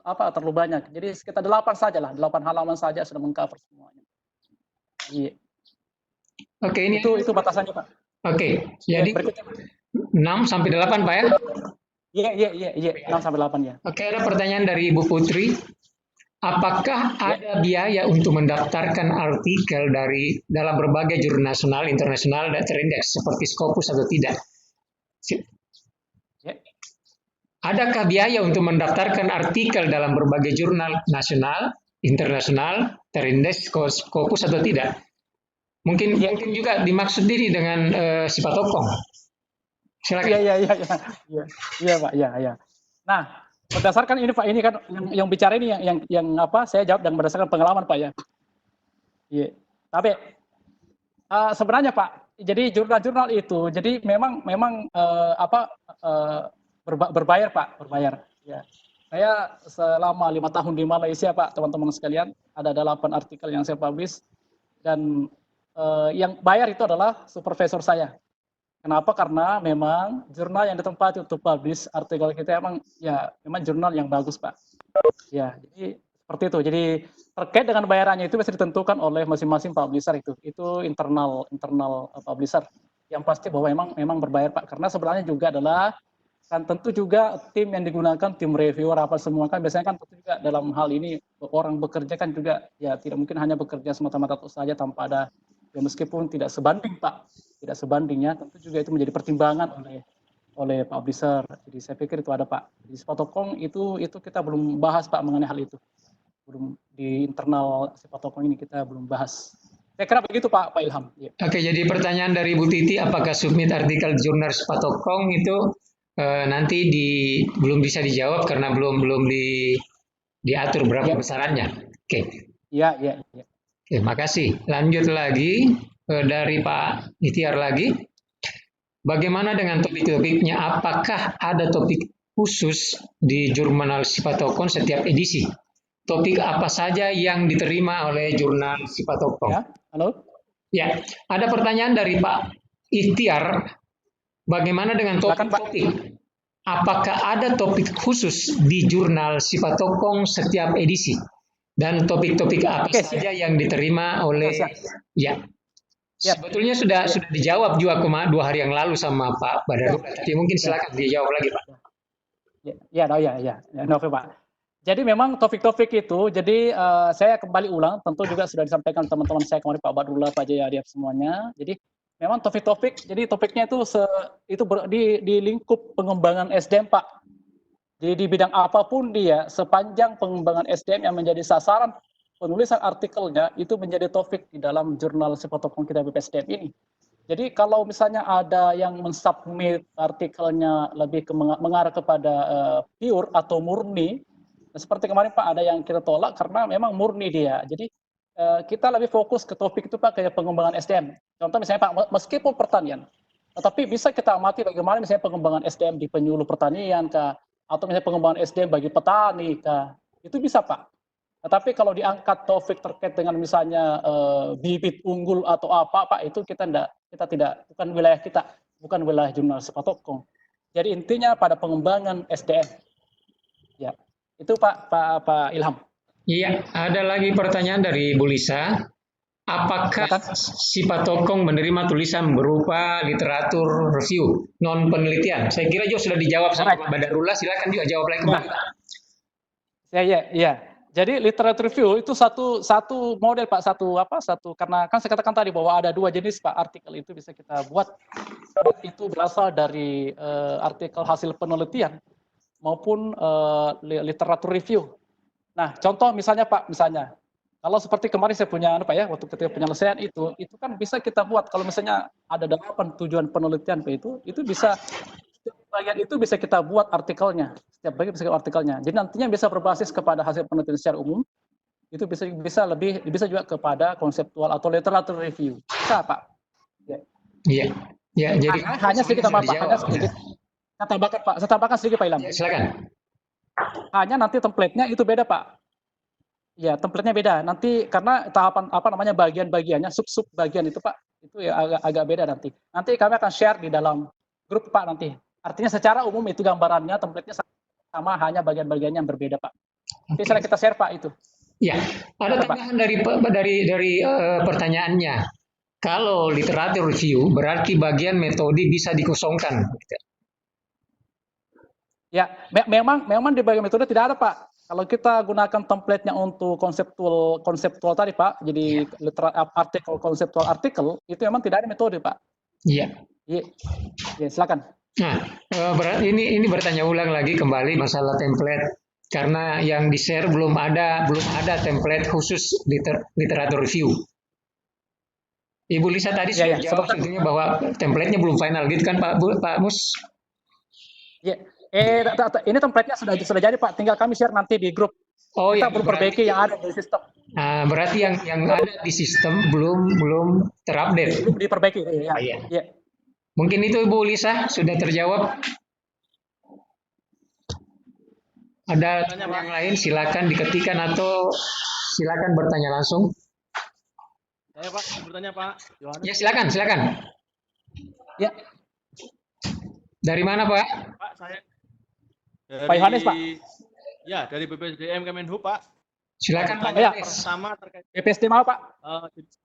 banyak. Jadi sekitar 8 saja lah, 8 halaman saja sudah mengcover semuanya. Iya. Oke, ini itu batasannya Pak. Oke, jadi 6 sampai 8 Pak ya? Iya, 6 sampai 8 ya. Oke, ada pertanyaan dari Ibu Putri. Apakah ada biaya untuk mendaftarkan artikel dalam berbagai jurnal nasional, internasional, dan terindeks seperti Scopus atau tidak? Adakah biaya untuk mendaftarkan artikel dalam berbagai jurnal nasional, internasional, terindeks, Scopus atau tidak? Mungkin juga dimaksud diri dengan Sipatokong. Silakan. Iya Pak, iya. Nah, berdasarkan ini Pak, ini kan yang bicara ini yang saya jawab dan berdasarkan pengalaman Pak ya. Iya. Tapi sebenarnya Pak, jadi jurnal-jurnal itu jadi memang berbayar Pak, berbayar. Ya. Saya selama 5 tahun di Malaysia Pak, teman-teman sekalian, ada 8 artikel yang saya publish dan yang bayar itu adalah supervisor saya. Kenapa? Karena memang jurnal yang ditempati untuk publish artikel kita memang jurnal yang bagus Pak. Ya, jadi seperti itu. Jadi terkait dengan bayarannya itu bisa ditentukan oleh masing-masing publisher itu. Itu internal publisher. Yang pasti bahwa memang berbayar Pak. Karena sebenarnya juga adalah kan tentu juga tim yang digunakan, tim reviewer apa semua kan biasanya kan tentu juga dalam hal ini orang bekerja kan juga ya tidak mungkin hanya bekerja semata-mata saja tanpa ada ya meskipun tidak sebanding Pak, tidak sebandingnya tentu juga itu menjadi pertimbangan oleh publisher. Jadi saya pikir itu ada Pak. Di Sipatokong itu kita belum bahas Pak mengenai hal itu. Belum di internal Sipatokong ini kita belum bahas. Saya kira begitu Pak Ilham. Ya. Oke, jadi pertanyaan dari Bu Titi, apakah submit artikel jurnal Sipatokong itu nanti belum bisa dijawab karena belum diatur berapa besarannya. Oke. Iya. Oke, makasih. Lanjut lagi dari Pak Itiar lagi. Bagaimana dengan topik-topiknya? Apakah ada topik khusus di jurnal Sipatokong setiap edisi? Topik apa saja yang diterima oleh jurnal Sipatokong? Ya, halo? Ya, ada pertanyaan dari Pak Ikhtiar. Bagaimana dengan topik-topik? Apakah ada topik khusus di jurnal Sipatokong setiap edisi? Dan topik-topik apa saja yang diterima oleh ya? Sebetulnya sudah dijawab juga 2 hari yang lalu sama Pak Badarullah. Tapi mungkin silakan dijawab lagi Pak. Ya, oke Pak. Jadi memang topik-topik itu, jadi saya kembali ulang, tentu juga sudah disampaikan teman-teman saya kemarin Pak Badarullah, Pak Jayadi semuanya. Jadi memang topik-topik, jadi topiknya itu di lingkup pengembangan SDM Pak. Jadi di bidang apapun dia, sepanjang pengembangan SDM yang menjadi sasaran penulisan artikelnya itu menjadi topik di dalam jurnal Sipatokong kita BPSDM ini. Jadi kalau misalnya ada yang mensubmit artikelnya lebih mengarah kepada pure atau murni, seperti kemarin Pak ada yang kita tolak karena memang murni dia. Jadi kita lebih fokus ke topik itu Pak kayak pengembangan SDM. Contoh misalnya Pak, meskipun pertanian, tetapi bisa kita amati bagaimana misalnya pengembangan SDM di penyuluh pertanian kah, atau misalnya pengembangan SDM bagi petani kah, itu bisa Pak. Tetapi kalau diangkat topik terkait dengan misalnya bibit unggul atau apa Pak, itu kita tidak bukan wilayah kita, bukan wilayah jurnal Sipatokong. Jadi intinya pada pengembangan SDM. Ya, itu Pak Ilham. Iya, ada lagi pertanyaan dari Bu Lisa. Apakah Sipatokong menerima tulisan berupa literatur review non penelitian? Saya kira juga sudah dijawab sama Pak Badarullah. Silakan juga jawab lagi. Ya. Jadi literatur review itu satu model Pak, satu karena kan saya katakan tadi bahwa ada 2 jenis Pak artikel itu bisa kita buat. Itu berasal dari artikel hasil penelitian maupun literatur review. Nah, contoh misalnya Pak, kalau seperti kemarin saya punya waktu ketika penyelesaian itu kan bisa kita buat kalau misalnya ada 8 tujuan penelitian Pak itu bisa setiap bagian itu bisa kita buat artikelnya. Setiap bagian bisa artikelnya. Jadi nantinya bisa berbasis kepada hasil penelitian secara umum. Itu bisa juga kepada konseptual atau literatur review. Bisa Pak. Iya. Ya, jadi hanya sedikit Pak, hanya sedikit. Saya tambahkan sedikit Pak Ilham. Ya, silakan. Hanya nanti template-nya itu beda Pak. Ya, template-nya beda. Nanti karena tahapan bagian-bagiannya, sub bagian itu Pak, itu ya agak beda nanti. Nanti kami akan share di dalam grup Pak nanti. Artinya secara umum itu gambarannya, template-nya sama, hanya bagian-bagiannya yang berbeda Pak. Nanti setelah kita share Pak itu. Ya, ada tambahan dari pertanyaannya. Kalau literatur review berarti bagian metode bisa dikosongkan. Ya, memang di bagian metode tidak ada Pak. Kalau kita gunakan template-nya untuk konseptual tadi Pak, jadi konseptual artikel itu memang tidak ada metode Pak. Iya. Ya, silakan. Nah, berarti ini bertanya ulang lagi kembali masalah template karena yang di-share belum ada template khusus literatur review. Ibu Lisa tadi sudah jawab sebetulnya bahwa template-nya belum final gitu kan Pak Mus? Ya. Ini template-nya sudah jadi Pak, tinggal kami share nanti di grup. Kita perlu perbaiki yang ada di sistem. Berarti yang ada di sistem belum terupdate. Belum diperbaiki. Iya. Mungkin itu Ibu Lisa sudah terjawab. Ada yang lain silakan diketikkan atau silakan bertanya langsung. Saya Pak, bertanya Pak. Yohanes. Ya silakan, silakan. Ya, Dari mana Pak? Pak, saya Pak Yohanes, Pak. Ya, dari BPSDM Kemenhub, Pak. Silakan Pak. Ya. Pertama terkait BPSD mau Pak?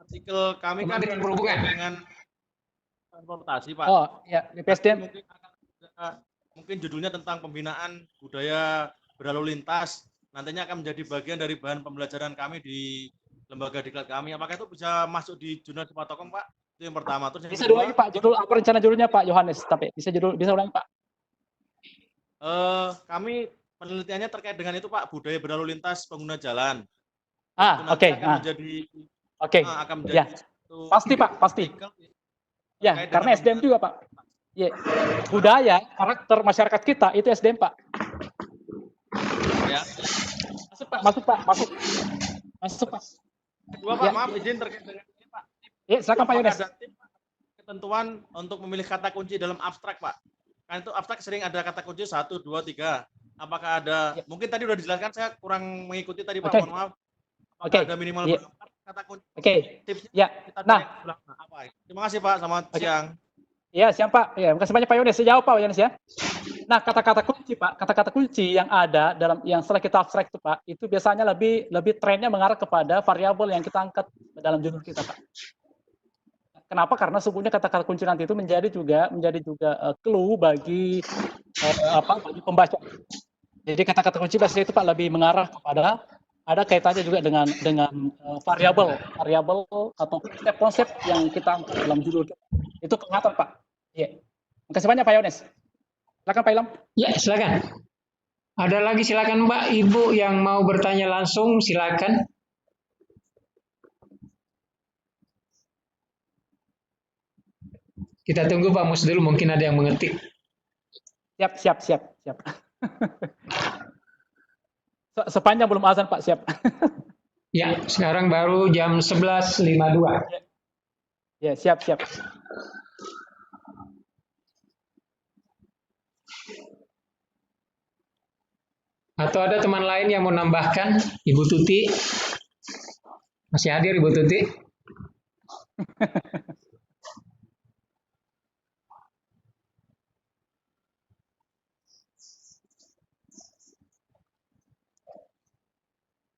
artikel kami kan Kementerian Perhubungan. dengan transportasi, Pak. Oh, ya BPSD. Mungkin judulnya tentang pembinaan budaya berlalu lintas. Nantinya akan menjadi bagian dari bahan pembelajaran kami di lembaga diklat kami. Apakah itu bisa masuk di jurnal Cipatokong, Pak? Itu yang pertama. Terus yang Bisa kedua, ulangi Pak, judul apa rencana judulnya Pak Yohanes? Tapi bisa ulangi Pak. kami penelitiannya terkait dengan itu Pak, budaya berlalu lintas pengguna jalan. Oke. Akan menjadi akan menjadi Ya. Pasti Pak, pasti. Ya, terkait karena dengan SDM juga Pak. Ya. Budaya, karakter masyarakat kita itu SDM Pak. ya. Masuk Pak. Kedua Pak, Ya. maaf izin terkait dengan ini Pak. Ya, silakan Pak Yohanes. Apakah ada tim, Pak, ketentuan untuk memilih kata kunci dalam abstrak Pak? Kan itu abstrak sering ada kata kunci 1, 2, 3. Apakah ada, Ya. mungkin tadi udah dijelaskan, saya kurang mengikuti tadi Pak, Oke. mohon maaf. Oke. Apakah ada minimal Ya. berapa kata kunci? Oke. Tipsnya Ya. kita Nah. cari sebelah mana, apa? Terima kasih Pak, selamat Oke. siang. Ya, siap Pak. Ya, makasih banyak Pak Yohanes. Saya jawab Pak Yohanes ya. Nah, kata-kata kunci Pak, kata-kata kunci yang ada dalam yang setelah kita abstrak itu Pak, itu biasanya lebih trennya mengarah kepada variabel yang kita angkat dalam judul kita Pak. Kenapa? Karena sesungguhnya kata-kata kunci nanti itu menjadi juga clue bagi bagi pembaca. Jadi kata-kata kunci biasanya itu Pak lebih mengarah kepada ada kaitannya juga dengan variabel atau konsep yang kita angkat dalam judul kita. Itu kelihatan Pak. Iya. Makasih banyak Pak Yohanes. Silakan Pak Ilham. Ya silakan. Ada lagi silakan Mbak, Ibu yang mau bertanya langsung silakan. Kita tunggu Pak Mus dulu, mungkin ada yang mengetik. Siap. Sepanjang belum azan Pak, siap. Ya, sekarang baru jam 11.52. Ya, siap. Atau ada teman lain yang mau nambahkan? Ibu Tuti? Masih hadir Ibu Tuti?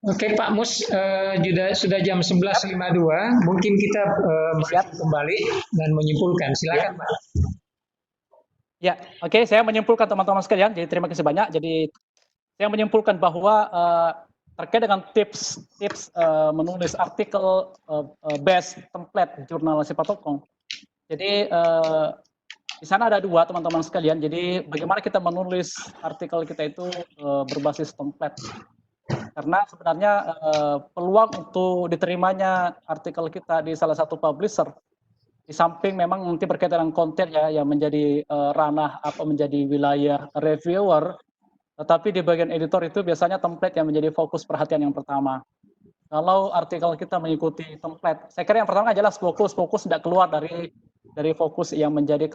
Oke Pak Mus, sudah jam 11.52, mungkin kita kembali dan menyimpulkan. Silakan Pak. Ya, oke. Saya menyimpulkan teman-teman sekalian. Jadi terima kasih banyak. Jadi saya menyimpulkan bahwa terkait dengan tips menulis artikel best template jurnal Cipatokong. Jadi di sana ada dua teman-teman sekalian. Jadi bagaimana kita menulis artikel kita itu berbasis template. Karena sebenarnya peluang untuk diterimanya artikel kita di salah satu publisher, di samping memang nanti berkaitan dengan konten ya yang menjadi ranah atau menjadi wilayah reviewer, tetapi di bagian editor itu biasanya template yang menjadi fokus perhatian yang pertama. Kalau artikel kita mengikuti template, saya kira yang pertama jelas fokus tidak keluar dari fokus yang menjadi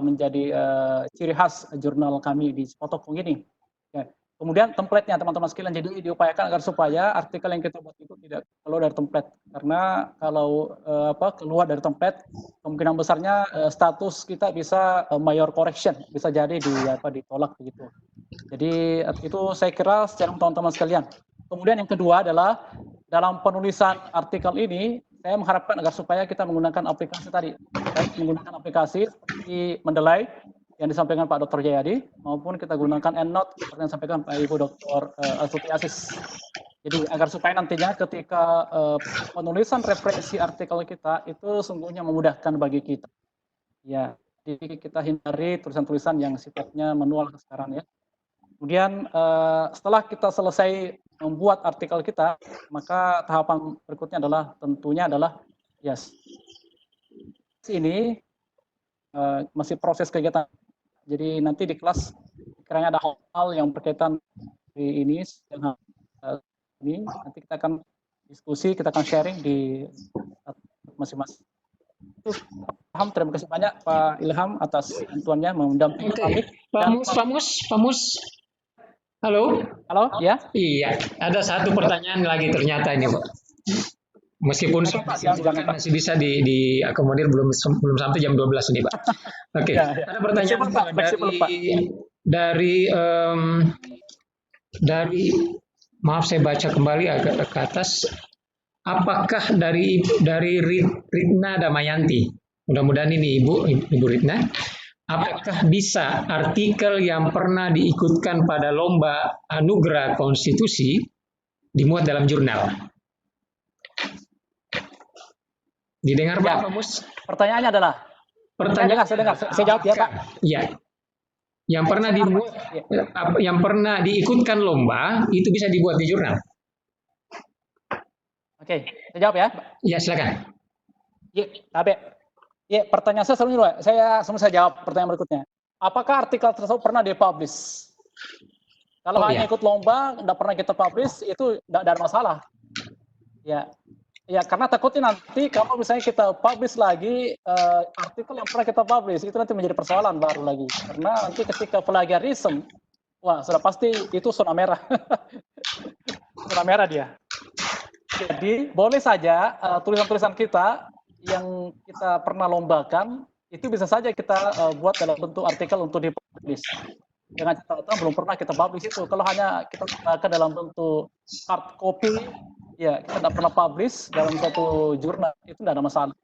menjadi ciri khas jurnal kami di Cipatokong ini. Ya. Kemudian template-nya teman-teman sekalian, jadi diupayakan agar supaya artikel yang kita buat itu tidak keluar dari template. Karena kalau keluar dari template, kemungkinan besarnya status kita bisa mayor correction, bisa jadi ditolak begitu. Jadi itu saya kira secara teman-teman sekalian. Kemudian yang kedua adalah dalam penulisan artikel ini, saya mengharapkan agar supaya kita menggunakan aplikasi tadi, baik menggunakan aplikasi seperti Mendeley yang disampaikan Pak Dr. Jayadi, maupun kita gunakan EndNote seperti yang disampaikan Pak Ibu Dr. Astuti Aziz. Jadi agar supaya nantinya ketika penulisan referensi artikel kita itu sungguhnya memudahkan bagi kita. Ya, jadi kita hindari tulisan-tulisan yang sifatnya manual sekarang ya. Kemudian setelah kita selesai membuat artikel kita, maka tahapan berikutnya tentunya adalah ini masih proses kegiatan. Jadi nanti di kelas kiranya ada hal yang berkaitan di ini nanti kita akan diskusi, kita akan sharing di masing-masing. Paham, terima kasih banyak Pak Ilham atas bantuannya mendampingi kami. Pak Mus. Halo? Halo, ya? Iya, ada satu pertanyaan lagi ternyata ini, Pak. Meskipun Oke, Pak, jangan, Pak. masih bisa diakomodir, belum sampai jam 12 ini, Pak. Oke, Ya, ya. ada pertanyaan Fleksibel, Pak. Fleksibel, Pak. dari dari maaf saya baca kembali agak ke atas. Apakah dari Ritna Damayanti? Mudah-mudahan ini Ibu Ritna. Apakah bisa artikel yang pernah diikutkan pada lomba anugerah konstitusi dimuat dalam jurnal? Didengar Ya. Pak Mus? Pertanyaannya adalah, saya dengar. Saya jawab ya, Pak. Ya. Yang pernah dimuat, yang pernah diikutkan lomba itu bisa dibuat di jurnal. Oke, saya jawab ya. Ya, silakan. Ya, Abe. Ya, pertanyaan saya sebelum dulu, saya jawab pertanyaan berikutnya. Apakah artikel tersebut pernah dipublish? Kalau hanya ikut lomba, tidak pernah kita publish, itu tidak ada masalah. Ya, karena takutnya nanti kalau misalnya kita publish lagi artikel yang pernah kita publish, itu nanti menjadi persoalan baru lagi. Karena nanti ketika plagiarism, wah sudah pasti itu zona merah. Zona merah dia. Jadi boleh saja tulisan-tulisan kita yang kita pernah lombakan itu bisa saja kita buat dalam bentuk artikel untuk dipublish. Dengan catatan belum pernah kita publish itu. Kalau hanya kita gunakan dalam bentuk hard copy, ya kita tidak pernah publish dalam satu jurnal, itu tidak ada masalah.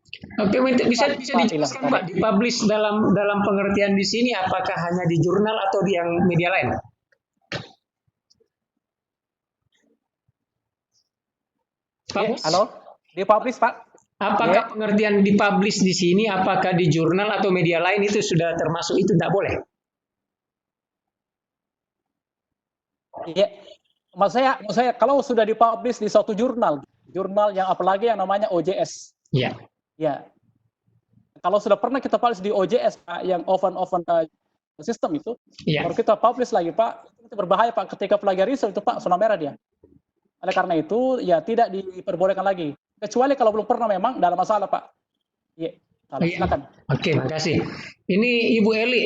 Oke, bisa dijelaskan Pak, dipublish dalam pengertian di sini apakah hanya di jurnal atau di yang media lain? Pak, halo, dipublish Pak. Apakah pengertian dipublish di sini, apakah di jurnal atau media lain itu sudah termasuk itu tidak boleh? Iya, maksud saya kalau sudah dipublish di suatu jurnal yang apalagi yang namanya OJS. Iya. Ya. Kalau sudah pernah kita publish di OJS Pak, yang open system itu, baru kita publish lagi Pak, itu berbahaya Pak ketika plagiarisme itu Pak, zona merah dia. Oleh karena itu ya tidak diperbolehkan lagi. Kecuali kalau belum pernah memang tidak ada masalah Pak. Iya. Silakan. Oke, makasih. Ini Ibu Eli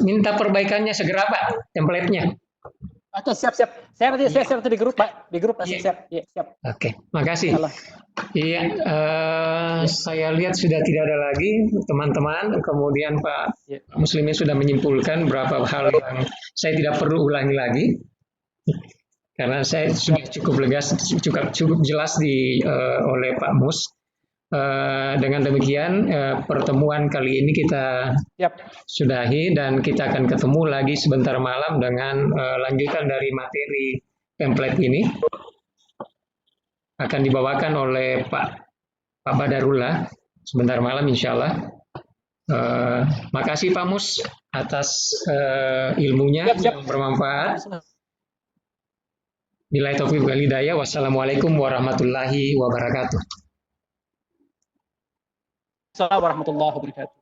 minta perbaikannya segera Pak, template-nya. Oke, siap. Saya nanti di grup Pak, di grup siap. Iya, siap. Oke, makasih. Iya, saya lihat sudah tidak ada lagi teman-teman. Kemudian Pak Muslimin sudah menyimpulkan beberapa hal yang saya tidak perlu ulangi lagi. Karena saya sudah cukup jelas oleh Pak Mus. Dengan demikian pertemuan kali ini kita sudahi dan kita akan ketemu lagi sebentar malam dengan lanjutan dari materi template ini. Akan dibawakan oleh Pak Badarullah sebentar malam insya Allah. Makasih Pak Mus atas ilmunya yang bermanfaat. Billahi taufiq wal hidayah. Wassalamualaikum warahmatullahi wabarakatuh. Assalamualaikum warahmatullahi wabarakatuh.